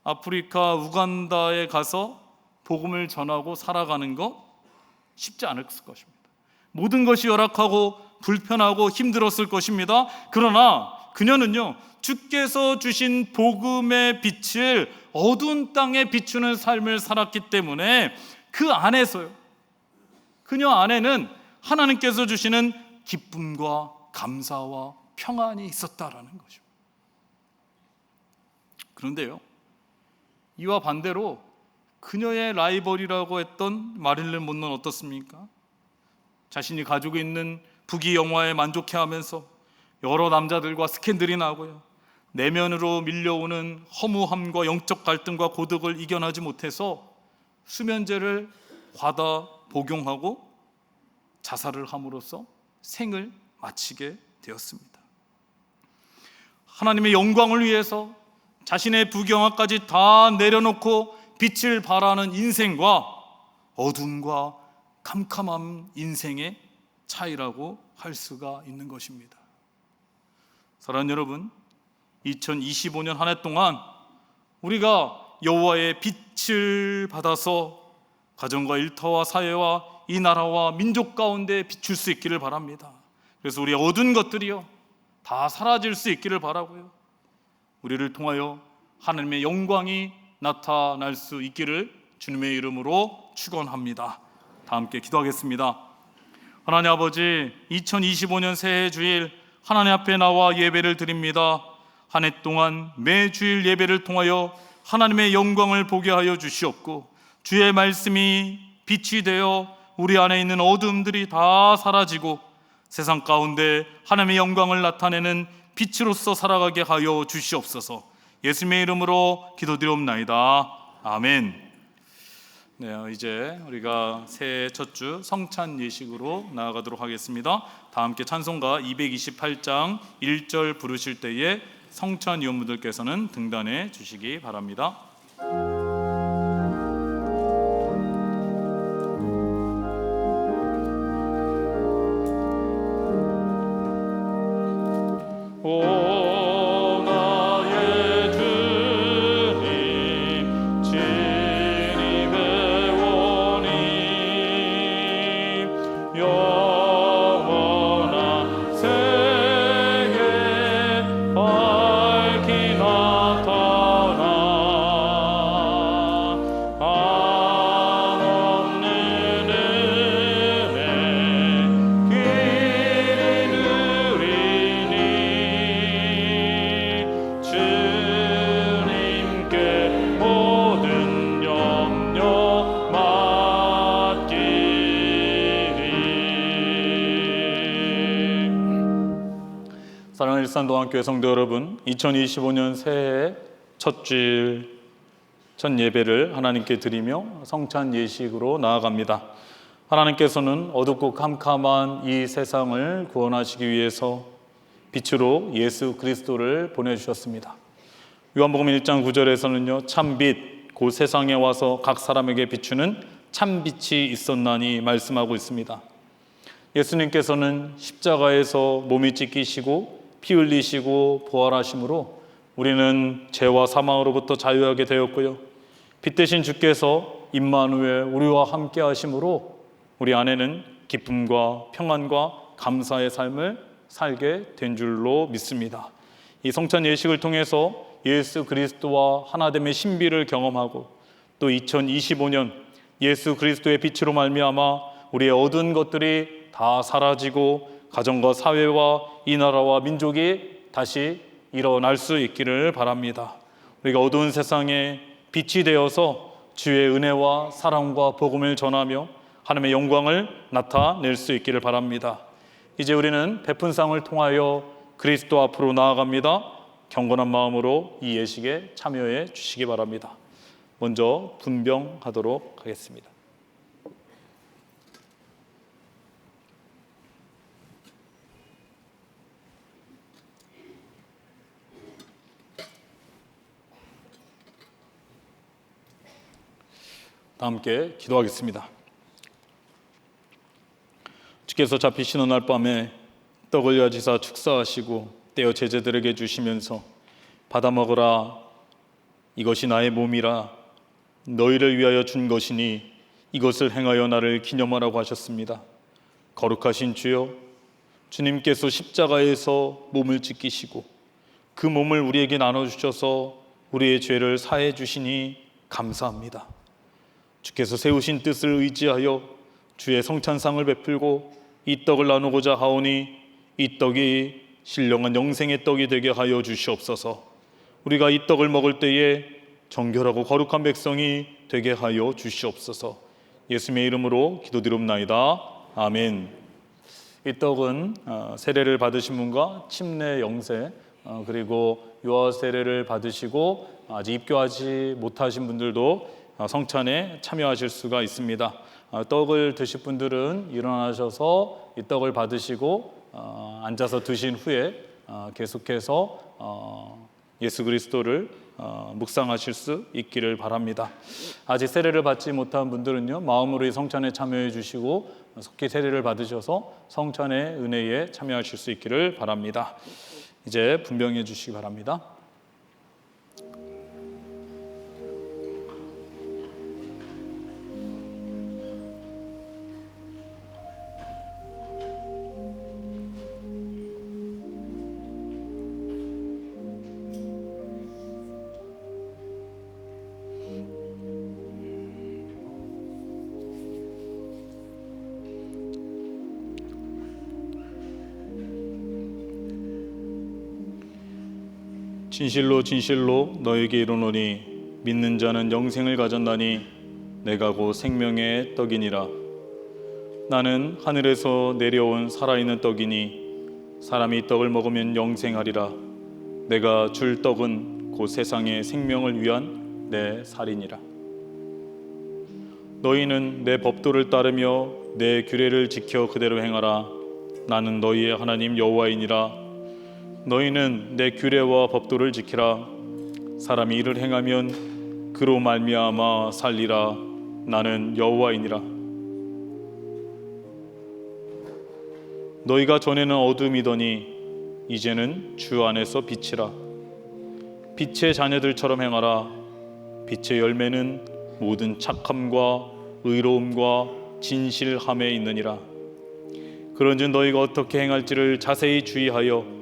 아프리카 우간다에 가서 복음을 전하고 살아가는 거 쉽지 않았을 것입니다. 모든 것이 열악하고 불편하고 힘들었을 것입니다. 그러나 그녀는요, 주께서 주신 복음의 빛을 어두운 땅에 비추는 삶을 살았기 때문에 그 안에서요, 그녀 안에는 하나님께서 주시는 기쁨과 감사와 평안이 있었다라는 거죠. 그런데요, 이와 반대로 그녀의 라이벌이라고 했던 마릴린 먼로는 어떻습니까? 자신이 가지고 있는 부귀영화에 만족해하면서 여러 남자들과 스캔들이 나고요, 내면으로 밀려오는 허무함과 영적 갈등과 고독을 이겨내지 못해서 수면제를 과다 복용하고 자살을 함으로써 생을 마치게 되었습니다. 하나님의 영광을 위해서 자신의 부귀영화까지 다 내려놓고 빛을 발하는 인생과 어둠과 캄캄한 인생의 차이라고 할 수가 있는 것입니다. 사랑하는 여러분, 2025년 한 해 동안 우리가 여호와의 빛을 받아서 가정과 일터와 사회와 이 나라와 민족 가운데 비출 수 있기를 바랍니다. 그래서 우리의 어두운 것들이요 다 사라질 수 있기를 바라고요, 우리를 통하여 하나님의 영광이 나타날 수 있기를 주님의 이름으로 축원합니다. 다 함께 기도하겠습니다. 하나님 아버지, 2025년 새해 주일 하나님 앞에 나와 예배를 드립니다. 한 해 동안 매 주일 예배를 통하여 하나님의 영광을 보게 하여 주시옵고, 주의 말씀이 빛이 되어 우리 안에 있는 어둠들이 다 사라지고 세상 가운데 하나님의 영광을 나타내는 빛으로서 살아가게 하여 주시옵소서. 예수님의 이름으로 기도드리옵나이다. 아멘. 네, 이제 우리가 새해 첫 주 성찬 예식으로 나아가도록 하겠습니다. 다 함께 찬송가 228장 1절 부르실 때에 성찬 위원분들께서는 등단해 주시기 바랍니다. 오 나의 주님, 진이 배우니 영원한 세계 밝히 나타나 한없는 은혜 길이 누리니 주님께 모든 염려 맡기리. 사랑하는 일산동안교회 성도 여러분, 2025년 새해 첫 주일 첫 예배를 하나님께 드리며 성찬 예식으로 나아갑니다. 하나님께서는 어둡고 캄캄한 이 세상을 구원하시기 위해서 빛으로 예수 그리스도를 보내주셨습니다. 요한복음 1장 9절에서는요, 참빛 곧 세상에 와서 각 사람에게 비추는 참빛이 있었나니 말씀하고 있습니다. 예수님께서는 십자가에서 몸이 찢기시고 피 흘리시고 부활하심으로 우리는 죄와 사망으로부터 자유하게 되었고요, 빛 대신 주께서 임마누엘 우리와 함께 하심으로 우리 안에는 기쁨과 평안과 감사의 삶을 살게 된 줄로 믿습니다. 이 성찬 예식을 통해서 예수 그리스도와 하나됨의 신비를 경험하고 또 2025년 예수 그리스도의 빛으로 말미암아 우리의 어두운 것들이 다 사라지고 가정과 사회와 이 나라와 민족이 다시 일어날 수 있기를 바랍니다. 우리가 어두운 세상에 빛이 되어서 주의 은혜와 사랑과 복음을 전하며 하나님의 영광을 나타낼 수 있기를 바랍니다. 이제 우리는 베푼상을 통하여 그리스도 앞으로 나아갑니다. 경건한 마음으로 이 예식에 참여해 주시기 바랍니다. 먼저 분병하도록 하겠습니다. 다 함께 기도하겠습니다. 주께서 잡히시는 날 밤에 떡을 여지사 축사하시고 떼어 제자들에게 주시면서 받아 먹으라, 이것이 나의 몸이라, 너희를 위하여 준 것이니 이것을 행하여 나를 기념하라고 하셨습니다. 거룩하신 주여, 주님께서 십자가에서 몸을 찢기시고 그 몸을 우리에게 나눠주셔서 우리의 죄를 사해 주시니 감사합니다. 주께서 세우신 뜻을 의지하여 주의 성찬상을 베풀고 이 떡을 나누고자 하오니 이 떡이 신령한 영생의 떡이 되게 하여 주시옵소서. 우리가 이 떡을 먹을 때에 정결하고 거룩한 백성이 되게 하여 주시옵소서. 예수님의 이름으로 기도드립나이다. 아멘. 이 떡은 세례를 받으신 분과 침례 영세 그리고 유아 세례를 받으시고 아직 입교하지 못하신 분들도 성찬에 참여하실 수가 있습니다. 떡을 드실 분들은 일어나셔서 이 떡을 받으시고 앉아서 드신 후에 계속해서 예수 그리스도를 묵상하실 수 있기를 바랍니다. 아직 세례를 받지 못한 분들은요, 마음으로 이 성찬에 참여해 주시고 속히 세례를 받으셔서 성찬의 은혜에 참여하실 수 있기를 바랍니다. 이제 분병해 주시기 바랍니다. 진실로 진실로 너에게 이르노니 믿는 자는 영생을 가졌나니 내가 곧 생명의 떡이니라. 나는 하늘에서 내려온 살아있는 떡이니 사람이 이 떡을 먹으면 영생하리라. 내가 줄 떡은 곧 세상의 생명을 위한 내 살이니라. 너희는 내 법도를 따르며 내 규례를 지켜 그대로 행하라. 나는 너희의 하나님 여호와이니라. 너희는 내 규례와 법도를 지키라. 사람이 이를 행하면 그로 말미암아 살리라. 나는 여호와이니라. 너희가 전에는 어둠이더니 이제는 주 안에서 빛이라. 빛의 자녀들처럼 행하라. 빛의 열매는 모든 착함과 의로움과 진실함에 있느니라. 그런즉 너희가 어떻게 행할지를 자세히 주의하여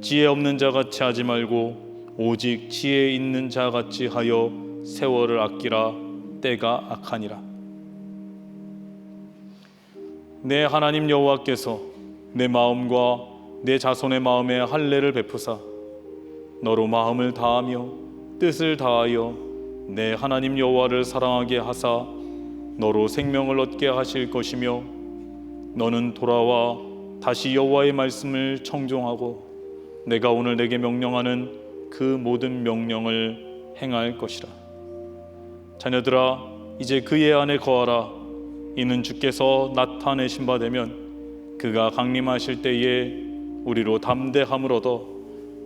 지혜 없는 자같이 하지 말고 오직 지혜 있는 자같이 하여 세월을 아끼라. 때가 악하니라. 내 하나님 여호와께서 내 마음과 내 자손의 마음에 할례를 베푸사 너로 마음을 다하며 뜻을 다하여 내 하나님 여호와를 사랑하게 하사 너로 생명을 얻게 하실 것이며 너는 돌아와 다시 여호와의 말씀을 청종하고 내가 오늘 내게 명령하는 그 모든 명령을 행할 것이라. 자녀들아, 이제 그의 안에 거하라. 이는 주께서 나타내신 바 되면 그가 강림하실 때에 우리로 담대함을 얻어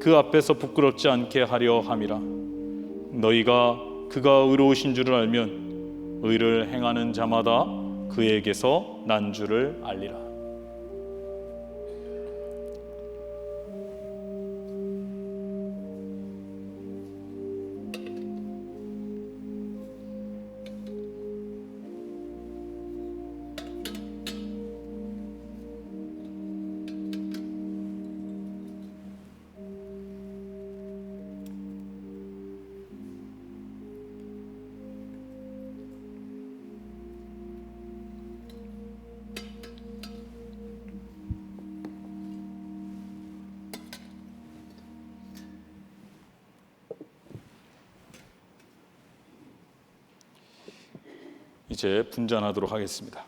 그 앞에서 부끄럽지 않게 하려 함이라. 너희가 그가 의로우신 줄을 알면 의를 행하는 자마다 그에게서 난 줄을 알리라. 이제 분잔하도록 하겠습니다.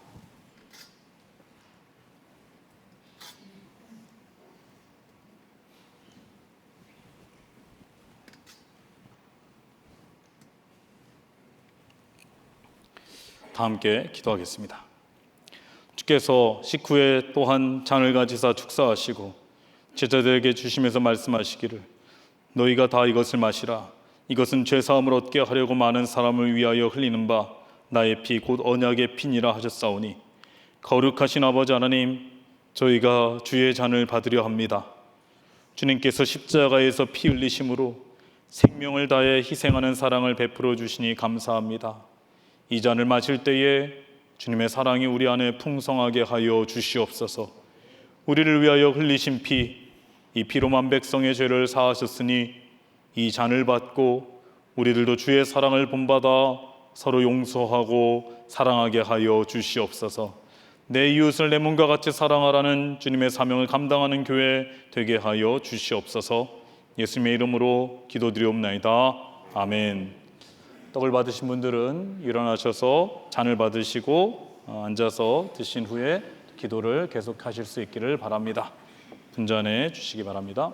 다 함께 기도하겠습니다. 주께서 식후에 또한 잔을 가지사 축사하시고 제자들에게 주시면서 말씀하시기를 너희가 다 이것을 마시라. 이것은 죄사함을 얻게 하려고 많은 사람을 위하여 흘리는 바 나의 피 곧 언약의 피니라 하셨사오니 거룩하신 아버지 하나님, 저희가 주의 잔을 받으려 합니다. 주님께서 십자가에서 피 흘리심으로 생명을 다해 희생하는 사랑을 베풀어 주시니 감사합니다. 이 잔을 마실 때에 주님의 사랑이 우리 안에 풍성하게 하여 주시옵소서. 우리를 위하여 흘리신 피, 이 피로만 백성의 죄를 사하셨으니 이 잔을 받고 우리들도 주의 사랑을 본받아 서로 용서하고 사랑하게 하여 주시옵소서. 내 이웃을 내 몸과 같이 사랑하라는 주님의 사명을 감당하는 교회 되게 하여 주시옵소서. 예수님의 이름으로 기도드리옵나이다. 아멘. 떡을 받으신 분들은 일어나셔서 잔을 받으시고 앉아서 드신 후에 기도를 계속하실 수 있기를 바랍니다. 분잔해 주시기 바랍니다.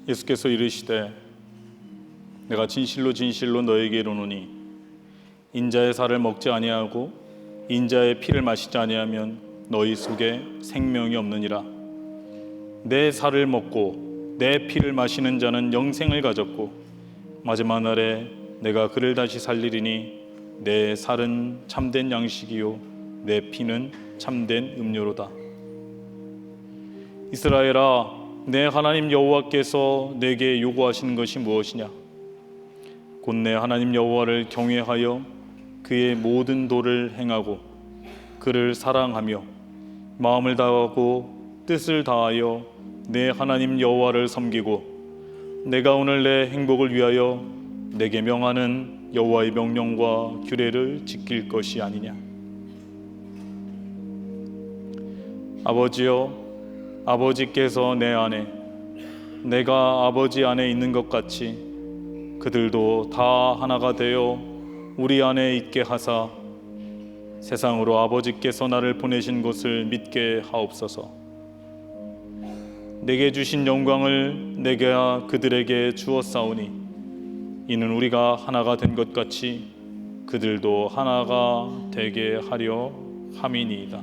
예수께서 이르시되 내가 진실로 진실로 너에게 이르노니 인자의 살을 먹지 아니하고 인자의 피를 마시지 아니하면 너희 속에 생명이 없느니라. 내 살을 먹고 내 피를 마시는 자는 영생을 가졌고 마지막 날에 내가 그를 다시 살리리니 내 살은 참된 양식이요 내 피는 참된 음료로다. 이스라엘아, 내 하나님 여호와께서 내게 요구하시는 것이 무엇이냐? 곧 내 하나님 여호와를 경외하여 그의 모든 도를 행하고 그를 사랑하며 마음을 다하고 뜻을 다하여 내 하나님 여호와를 섬기고 내가 오늘 내 행복을 위하여 내게 명하는 여호와의 명령과 규례를 지킬 것이 아니냐? 아버지여, 아버지께서 내 안에 내가 아버지 안에 있는 것 같이 그들도 다 하나가 되어 우리 안에 있게 하사 세상으로 아버지께서 나를 보내신 것을 믿게 하옵소서. 내게 주신 영광을 내가 그들에게 주었사오니 이는 우리가 하나가 된 것 같이 그들도 하나가 되게 하려 함이니이다.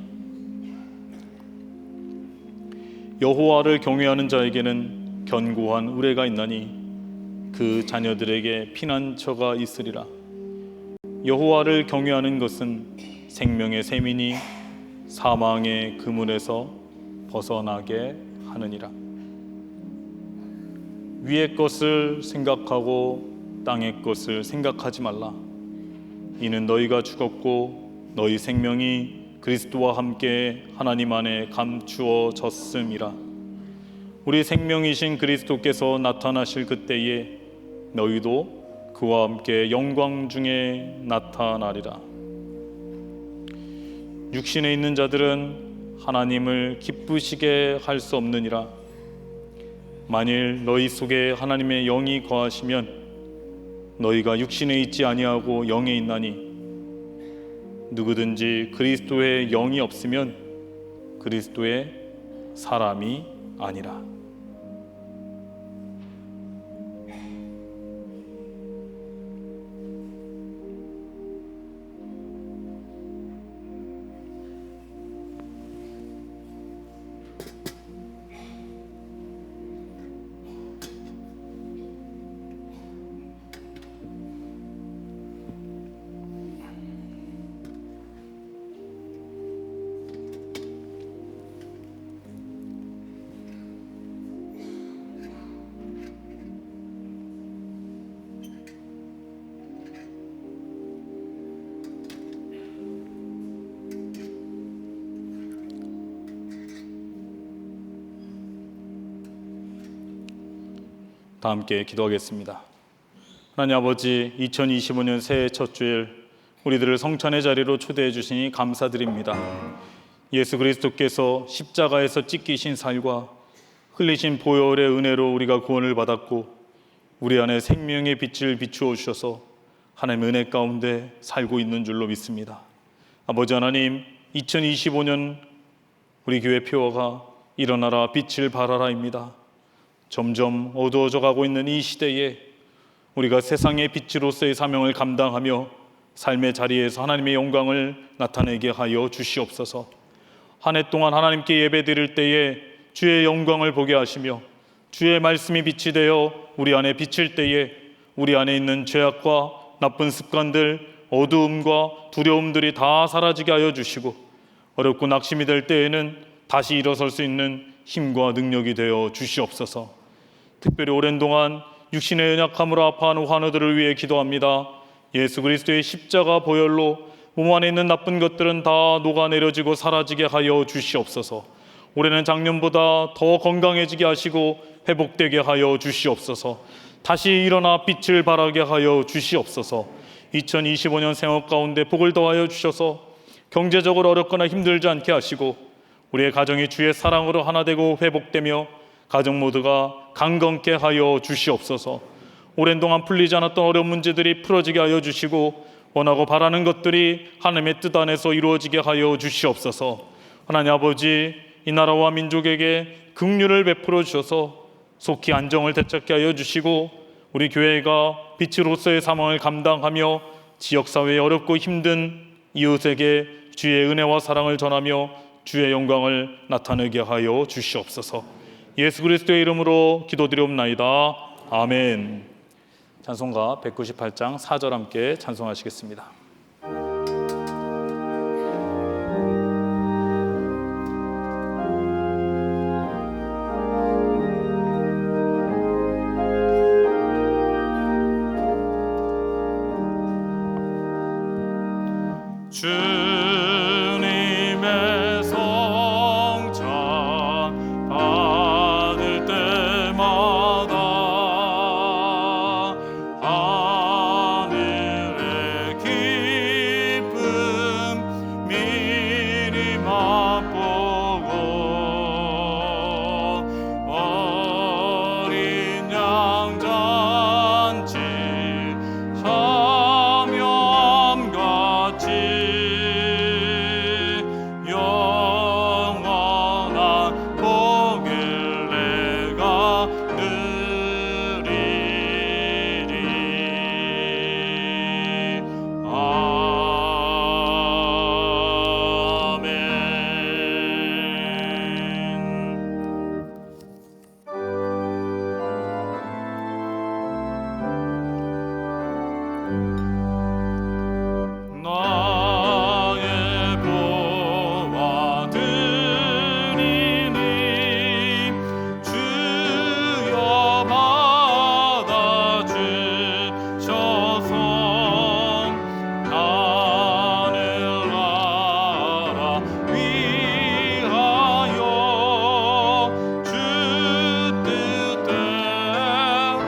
여호와를 경외하는 자에게는 견고한 우레가 있나니 그 자녀들에게 피난처가 있으리라. 여호와를 경외하는 것은 생명의 샘이니 사망의 그물에서 벗어나게 하느니라. 위의 것을 생각하고 땅의 것을 생각하지 말라. 이는 너희가 죽었고 너희 생명이 그리스도와 함께 하나님 안에 감추어졌음이라. 우리 생명이신 그리스도께서 나타나실 그때에 너희도 그와 함께 영광 중에 나타나리라. 육신에 있는 자들은 하나님을 기쁘시게 할 수 없느니라. 만일 너희 속에 하나님의 영이 거하시면 너희가 육신에 있지 아니하고 영에 있나니 누구든지 그리스도의 영이 없으면 그리스도의 사람이 아니라. 다 함께 기도하겠습니다. 하나님 아버지, 2025년 새해 첫 주일 우리들을 성찬의 자리로 초대해 주시니 감사드립니다. 예수 그리스도께서 십자가에서 찢기신 살과 흘리신 보혈의 은혜로 우리가 구원을 받았고 우리 안에 생명의 빛을 비추어 주셔서 하나님의 은혜 가운데 살고 있는 줄로 믿습니다. 아버지 하나님, 2025년 우리 교회 표어가 일어나라 빛을 발하라입니다. 점점 어두워져 가고 있는 이 시대에 우리가 세상의 빛으로서의 사명을 감당하며 삶의 자리에서 하나님의 영광을 나타내게 하여 주시옵소서. 한 해 동안 하나님께 예배드릴 때에 주의 영광을 보게 하시며 주의 말씀이 빛이 되어 우리 안에 비칠 때에 우리 안에 있는 죄악과 나쁜 습관들, 어두움과 두려움들이 다 사라지게 하여 주시고 어렵고 낙심이 될 때에는 다시 일어설 수 있는 힘과 능력이 되어 주시옵소서. 특별히 오랜 동안 육신의 연약함으로 아파하는 환우들을 위해 기도합니다. 예수 그리스도의 십자가 보혈로 몸 안에 있는 나쁜 것들은 다 녹아내려지고 사라지게 하여 주시옵소서. 올해는 작년보다 더 건강해지게 하시고 회복되게 하여 주시옵소서. 다시 일어나 빛을 발하게 하여 주시옵소서. 2025년 생활 가운데 복을 더하여 주셔서 경제적으로 어렵거나 힘들지 않게 하시고 우리의 가정이 주의 사랑으로 하나 되고 회복되며 가정 모두가 강건케 하여 주시옵소서. 오랜 동안 풀리지 않았던 어려운 문제들이 풀어지게 하여 주시고 원하고 바라는 것들이 하나님의 뜻 안에서 이루어지게 하여 주시옵소서. 하나님 아버지, 이 나라와 민족에게 긍휼을 베풀어 주셔서 속히 안정을 되찾게 하여 주시고 우리 교회가 빛으로서의 사명을 감당하며 지역사회에 어렵고 힘든 이웃에게 주의 은혜와 사랑을 전하며 주의 영광을 나타내게 하여 주시옵소서. 예수 그리스도의 이름으로 기도드리옵나이다. 아멘. 찬송가 198장 4절 함께 찬송하시겠습니다. 주님의 성찬 받을 때마다 하늘의 기쁨 미리 맛보고 어린 양 잔치 사명같이 영원한 복을 내가 누리리. 아멘. 나의 보화 드리니 주여 받아 주셔서 하늘나라 위하여 주 뜻대로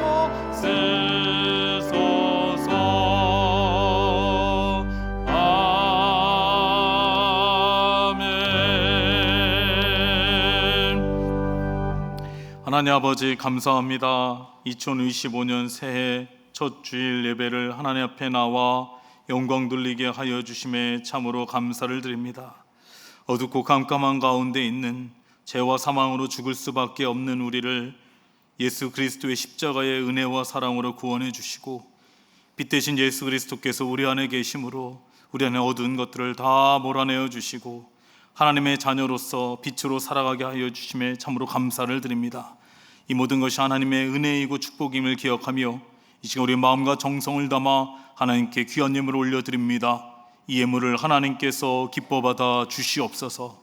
쓰소서. 아멘. 하나님 아버지, 감사합니다. 2025년 새해 첫 주일 예배를 하나님 앞에 나와 영광 돌리게 하여 주심에 참으로 감사를 드립니다. 어둡고 깜깜한 가운데 있는 죄와 사망으로 죽을 수밖에 없는 우리를 예수 그리스도의 십자가의 은혜와 사랑으로 구원해 주시고 빛 대신 예수 그리스도께서 우리 안에 계심으로 우리 안에 어두운 것들을 다 몰아내어 주시고 하나님의 자녀로서 빛으로 살아가게 하여 주심에 참으로 감사를 드립니다. 이 모든 것이 하나님의 은혜이고 축복임을 기억하며 이 시간 우리 마음과 정성을 담아 하나님께 귀한 예물을 올려드립니다. 이 예물을 하나님께서 기뻐 받아 주시옵소서.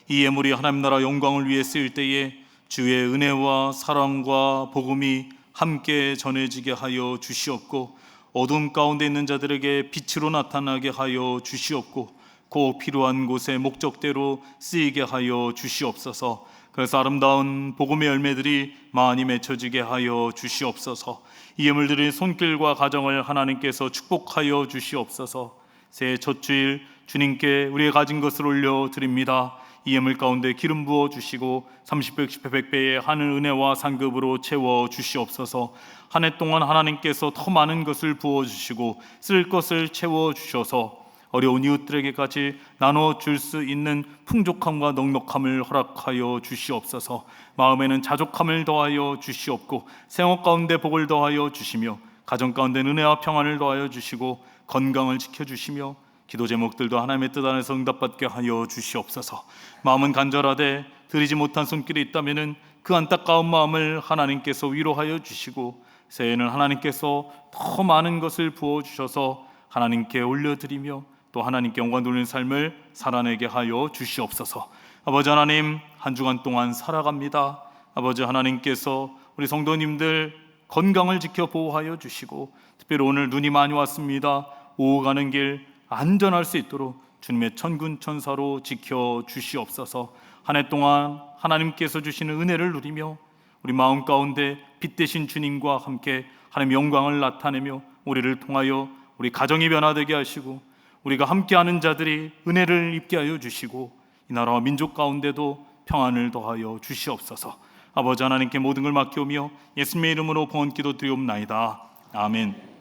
이 예물이 하나님 나라 영광을 위해 쓰일 때에 주의 은혜와 사랑과 복음이 함께 전해지게 하여 주시옵고 어둠 가운데 있는 자들에게 빛으로 나타나게 하여 주시옵고 꼭 필요한 곳에 목적대로 쓰이게 하여 주시옵소서. 그래서 아름다운 복음의 열매들이 많이 맺혀지게 하여 주시옵소서. 이 예물들의 손길과 가정을 하나님께서 축복하여 주시옵소서. 새해 첫 주일 주님께 우리의 가진 것을 올려드립니다. 이 예물 가운데 기름 부어 주시고 30배, 60배, 100배의 하늘 은혜와 상급으로 채워 주시옵소서. 한 해 동안 하나님께서 더 많은 것을 부어 주시고 쓸 것을 채워 주셔서 어려운 이웃들에게까지 나눠줄 수 있는 풍족함과 넉넉함을 허락하여 주시옵소서. 마음에는 자족함을 더하여 주시옵고 생활 가운데 복을 더하여 주시며 가정 가운데 은혜와 평안을 더하여 주시고 건강을 지켜주시며 기도 제목들도 하나님의 뜻 안에서 응답받게 하여 주시옵소서. 마음은 간절하되 드리지 못한 손길이 있다면 그 안타까운 마음을 하나님께서 위로하여 주시고 새해에는 하나님께서 더 많은 것을 부어주셔서 하나님께 올려드리며 또 하나님께 영광 돌리는 삶을 살아내게 하여 주시옵소서. 아버지 하나님, 한 주간 동안 살아갑니다. 아버지 하나님께서 우리 성도님들 건강을 지켜 보호하여 주시고, 특별히 오늘 눈이 많이 왔습니다. 오후 가는 길 안전할 수 있도록 주님의 천군 천사로 지켜 주시옵소서. 한 해 동안 하나님께서 주시는 은혜를 누리며 우리 마음 가운데 빛 되신 주님과 함께 하나님의 영광을 나타내며 우리를 통하여 우리 가정이 변화되게 하시고 우리가 함께하는 자들이 은혜를 입게 하여 주시고 이 나라와 민족 가운데도 평안을 더하여 주시옵소서. 아버지 하나님께 모든 걸 맡기오며 예수님의 이름으로 번기도 드리옵나이다. 아멘.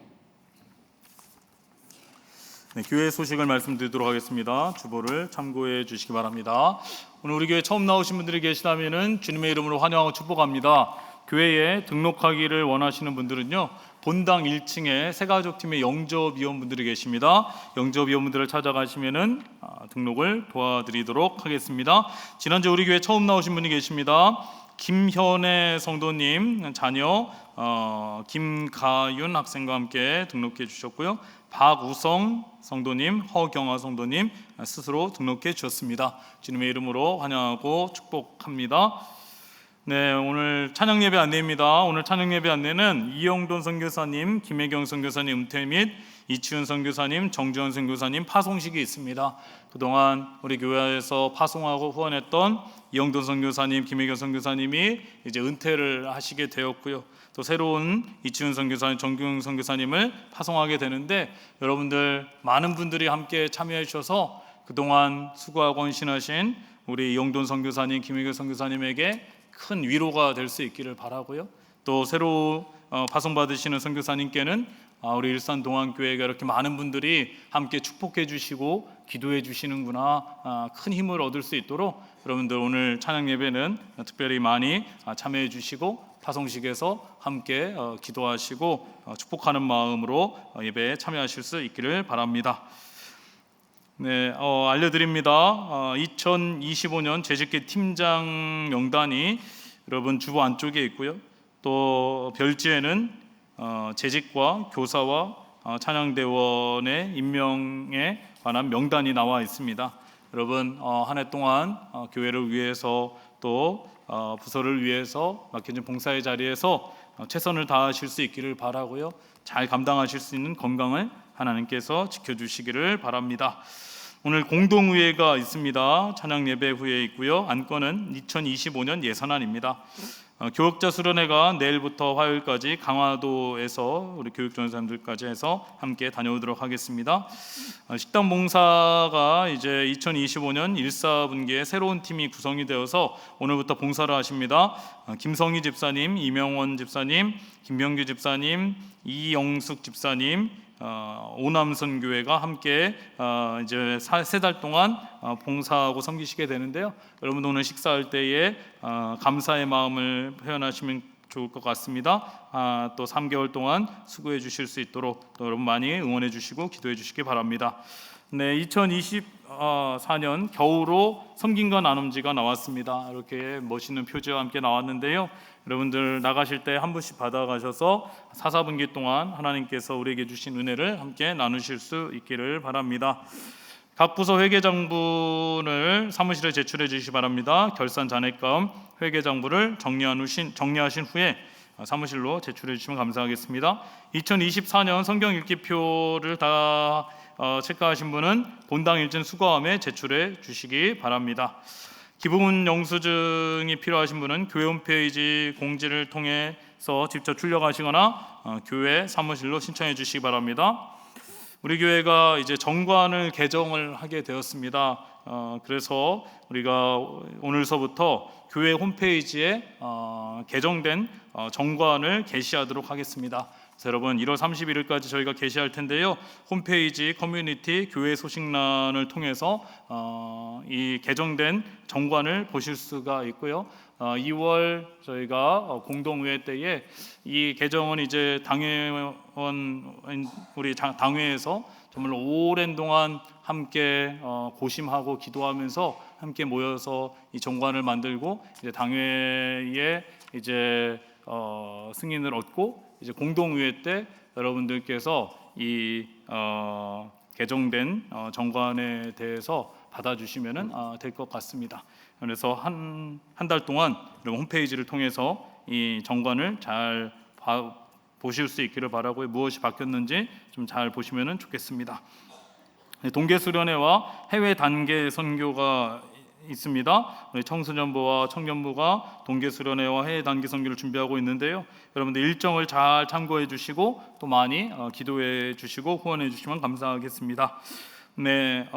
네, 교회 소식을 말씀드리도록 하겠습니다. 주보를 참고해 주시기 바랍니다. 오늘 우리 교회 처음 나오신 분들이 계시다면 주님의 이름으로 환영하고 축복합니다. 교회에 등록하기를 원하시는 분들은요, 본당 1층에 새가족팀의 영접위원분들이 계십니다. 영접위원분들을 찾아가시면 등록을 도와드리도록 하겠습니다. 지난주 우리 교회 처음 나오신 분이 계십니다. 김현애 성도님 자녀 김가윤 학생과 함께 등록해 주셨고요. 박우성 성도님, 허경아 성도님 스스로 등록해 주셨습니다. 주님의 이름으로 환영하고 축복합니다. 네, 오늘 찬양 예배 안내입니다. 오늘 찬양 예배 안내는 이영돈 선교사님, 김혜경 선교사님 은퇴 및 이치훈 선교사님, 정주현 선교사님 파송식이 있습니다. 그동안 우리 교회에서 파송하고 후원했던 이영돈 선교사님, 김혜경 선교사님이 이제 은퇴를 하시게 되었고요. 또 새로운 이치훈 선교사님, 정규영 선교사님을 파송하게 되는데, 여러분들 많은 분들이 함께 참여해 주셔서 그동안 수고하고 헌신하신 우리 이영돈 선교사님, 김혜경 선교사님에게 큰 위로가 될 수 있기를 바라고요. 또 새로 파송받으시는 선교사님께는 우리 일산 동안교회가 이렇게 많은 분들이 함께 축복해 주시고 기도해 주시는구나, 큰 힘을 얻을 수 있도록 여러분들 오늘 찬양 예배는 특별히 많이 참여해 주시고 파송식에서 함께 기도하시고 축복하는 마음으로 예배에 참여하실 수 있기를 바랍니다. 네, 알려드립니다. 2025년 재직기 팀장 명단이 여러분 주보 안쪽에 있고요. 또 별지에는 재직과 교사와 찬양대원의 임명에 관한 명단이 나와 있습니다. 여러분 한 해 동안 교회를 위해서 또 부서를 위해서 맡겨진 봉사의 자리에서 최선을 다하실 수 있기를 바라고요. 잘 감당하실 수 있는 건강을 하나님께서 지켜주시기를 바랍니다. 오늘 공동의회가 있습니다. 찬양 예배 후에 있고요. 안건은 2025년 예산안입니다. 교역자 수련회가 내일부터 화요일까지 강화도에서 우리 교육전사님들까지 해서 함께 다녀오도록 하겠습니다. 식당 봉사가 이제 2025년 1사분기에 새로운 팀이 구성이 되어서 오늘부터 봉사를 하십니다. 김성희 집사님, 이명원 집사님, 김병규 집사님, 이영숙 집사님, 오남선 교회가 함께 이제 세 달 동안 봉사하고 섬기시게 되는데요. 여러분 오늘 식사할 때에 감사의 마음을 표현하시면 좋을 것 같습니다. 또 3개월 동안 수고해 주실 수 있도록 또 여러분 많이 응원해 주시고 기도해 주시기 바랍니다. 네, 2024년 겨우로 섬김과 나눔지가 나왔습니다. 이렇게 멋있는 표지와 함께 나왔는데요. 여러분들 나가실 때 한 분씩 받아가셔서 4분기 동안 하나님께서 우리에게 주신 은혜를 함께 나누실 수 있기를 바랍니다. 각 부서 회계장부를 사무실에 제출해 주시기 바랍니다. 결산 잔액감 회계장부를 정리하신 후에 사무실로 제출해 주시면 감사하겠습니다. 2024년 성경 읽기표를 다 체크하신 분은 본당 일진 수거함에 제출해 주시기 바랍니다. 기부금 영수증이 필요하신 분은 교회 홈페이지 공지를 통해서 직접 출력하시거나 교회 사무실로 신청해 주시기 바랍니다. 우리 교회가 이제 정관을 개정을 하게 되었습니다. 그래서 우리가 오늘서부터 교회 홈페이지에 개정된 정관을 게시하도록 하겠습니다. 여러분 1월 31일까지 저희가 게시할 텐데요. 홈페이지 커뮤니티 교회 소식란을 통해서 이 개정된 정관을 보실 수가 있고요. 2월 저희가 공동의회 때에 이 개정은 이제 당회원 우리 당회에서 정말 오랜 동안 함께 고심하고 기도하면서 함께 모여서 이 정관을 만들고 이제 당회에 이제 승인을 얻고 이제 공동의회 때 여러분들께서 이 개정된 정관에 대해서 받아주시면은 될 것 같습니다. 그래서 한 달 동안 여러분 홈페이지를 통해서 이 정관을 잘 보실 수 있기를 바라고요. 무엇이 바뀌었는지 좀 잘 보시면은 좋겠습니다. 동계수련회와 해외 단계 선교가 있습니다. 우리 청소년부와 청년부가 동계수련회와 해외 단계 선교를 준비하고 있는데요. 여러분들 일정을 잘 참고해 주시고 또 많이 기도해 주시고 후원해 주시면 감사하겠습니다. 네,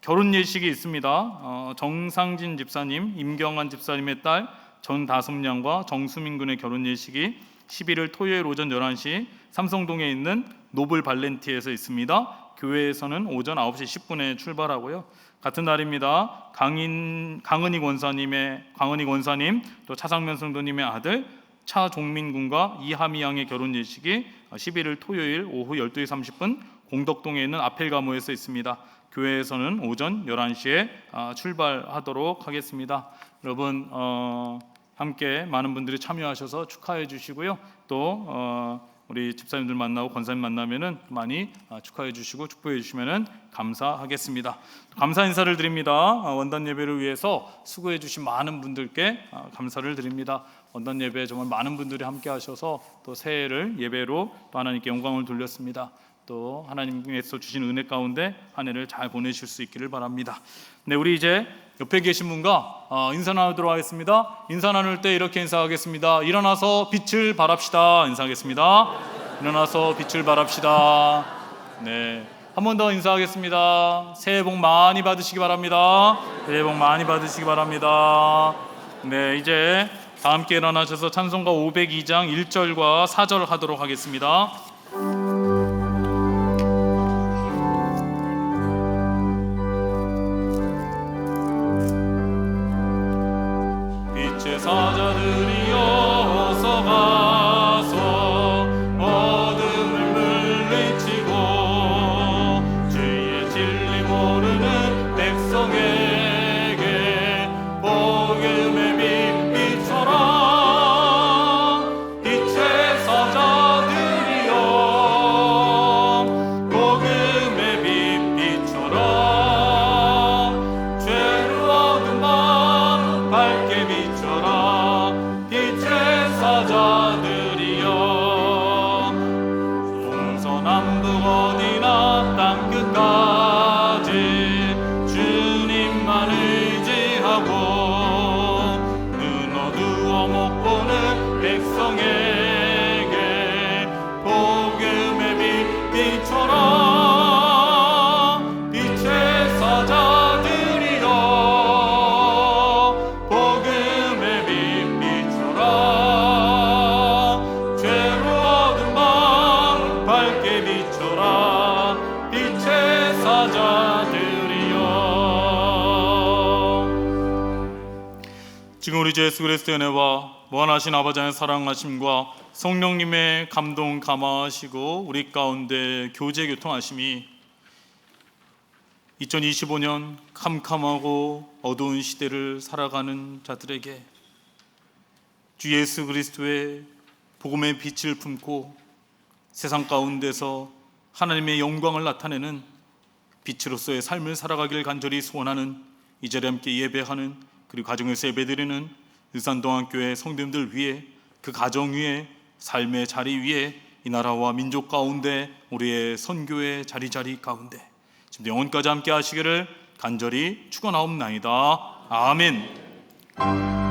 결혼 예식이 있습니다. 정상진 집사님, 임경환 집사님의 딸 전다솜양과 정수민 군의 결혼 예식이 11일 토요일 오전 11시 삼성동에 있는 노블 발렌티에서 있습니다. 교회에서는 오전 9시 10분에 출발하고요. 같은 날입니다. 강은희 권사님 또 차상면 성도님의 아들 차종민 군과 이하미 양의 결혼 예식이 11일 토요일 오후 12시 30분 공덕동에 있는 아펠가모에서 있습니다. 교회에서는 오전 11시에 출발하도록 하겠습니다. 여러분 함께 많은 분들이 참여하셔서 축하해 주시고요. 또 우리 집사님들 만나고 권사님 만나면은 많이 축하해 주시고 축복해 주시면은 감사하겠습니다. 감사 인사를 드립니다. 원단 예배를 위해서 수고해 주신 많은 분들께 감사를 드립니다. 원단 예배 정말 많은 분들이 함께 하셔서 또 새해를 예배로 또 하나님께 영광을 돌렸습니다. 또 하나님께서 주신 은혜 가운데 한 해를 잘 보내실 수 있기를 바랍니다. 네, 우리 이제 옆에 계신 분과 인사 나누도록 하겠습니다. 인사 나눌 때 이렇게 인사하겠습니다. 일어나서 빛을 발합시다. 인사하겠습니다. 일어나서 빛을 발합시다. 네, 한 번 더 인사하겠습니다. 새해 복 많이 받으시기 바랍니다. 새해 복 많이 받으시기 바랍니다. 네, 이제 다 함께 일어나셔서 찬송가 502장 1절과 4절 하도록 하겠습니다. 빛의 사자들이여 어서 가서 어둠을 물리치고 주의 진리 모르는 백성에게 복음의 빛 비춰라. 빛의 사자들이여 복음의 빛 비춰라. 죄로 어두운 밤 밝게 비춰라. 빛의 사자들이여 동서남북 어디나 땅끝까지 주님만 의지하고 눈 어두워 못 보는 백성에게 복음의 빛 비춰라. 빛의 사자들이여 복음의 빛 비춰라. 죄로 어두운 밤 밝게 비춰라. 빛의 사자들이여. 지금 우리 주 예수 그리스도의 은혜와 무한하신 아버지 하나님의 사랑하심과 성령님의 감동 감화하시고 우리 가운데 교제 교통하심이 2025년 캄캄하고 어두운 시대를 살아가는 자들에게 주 예수 그리스도의 복음의 빛을 품고 세상 가운데서 하나님의 영광을 나타내는 빛으로서의 삶을 살아가기를 간절히 소원하는 이 자리에 함께 예배하는 그리고 가정에서 예배드리는 일산동안교회 성도님들 위해 그 가정 위에 삶의 자리 위에 이 나라와 민족 가운데 우리의 선교의 자리 가운데 지금 영원까지 함께 하시기를 간절히 축원하옵나이다. 아멘.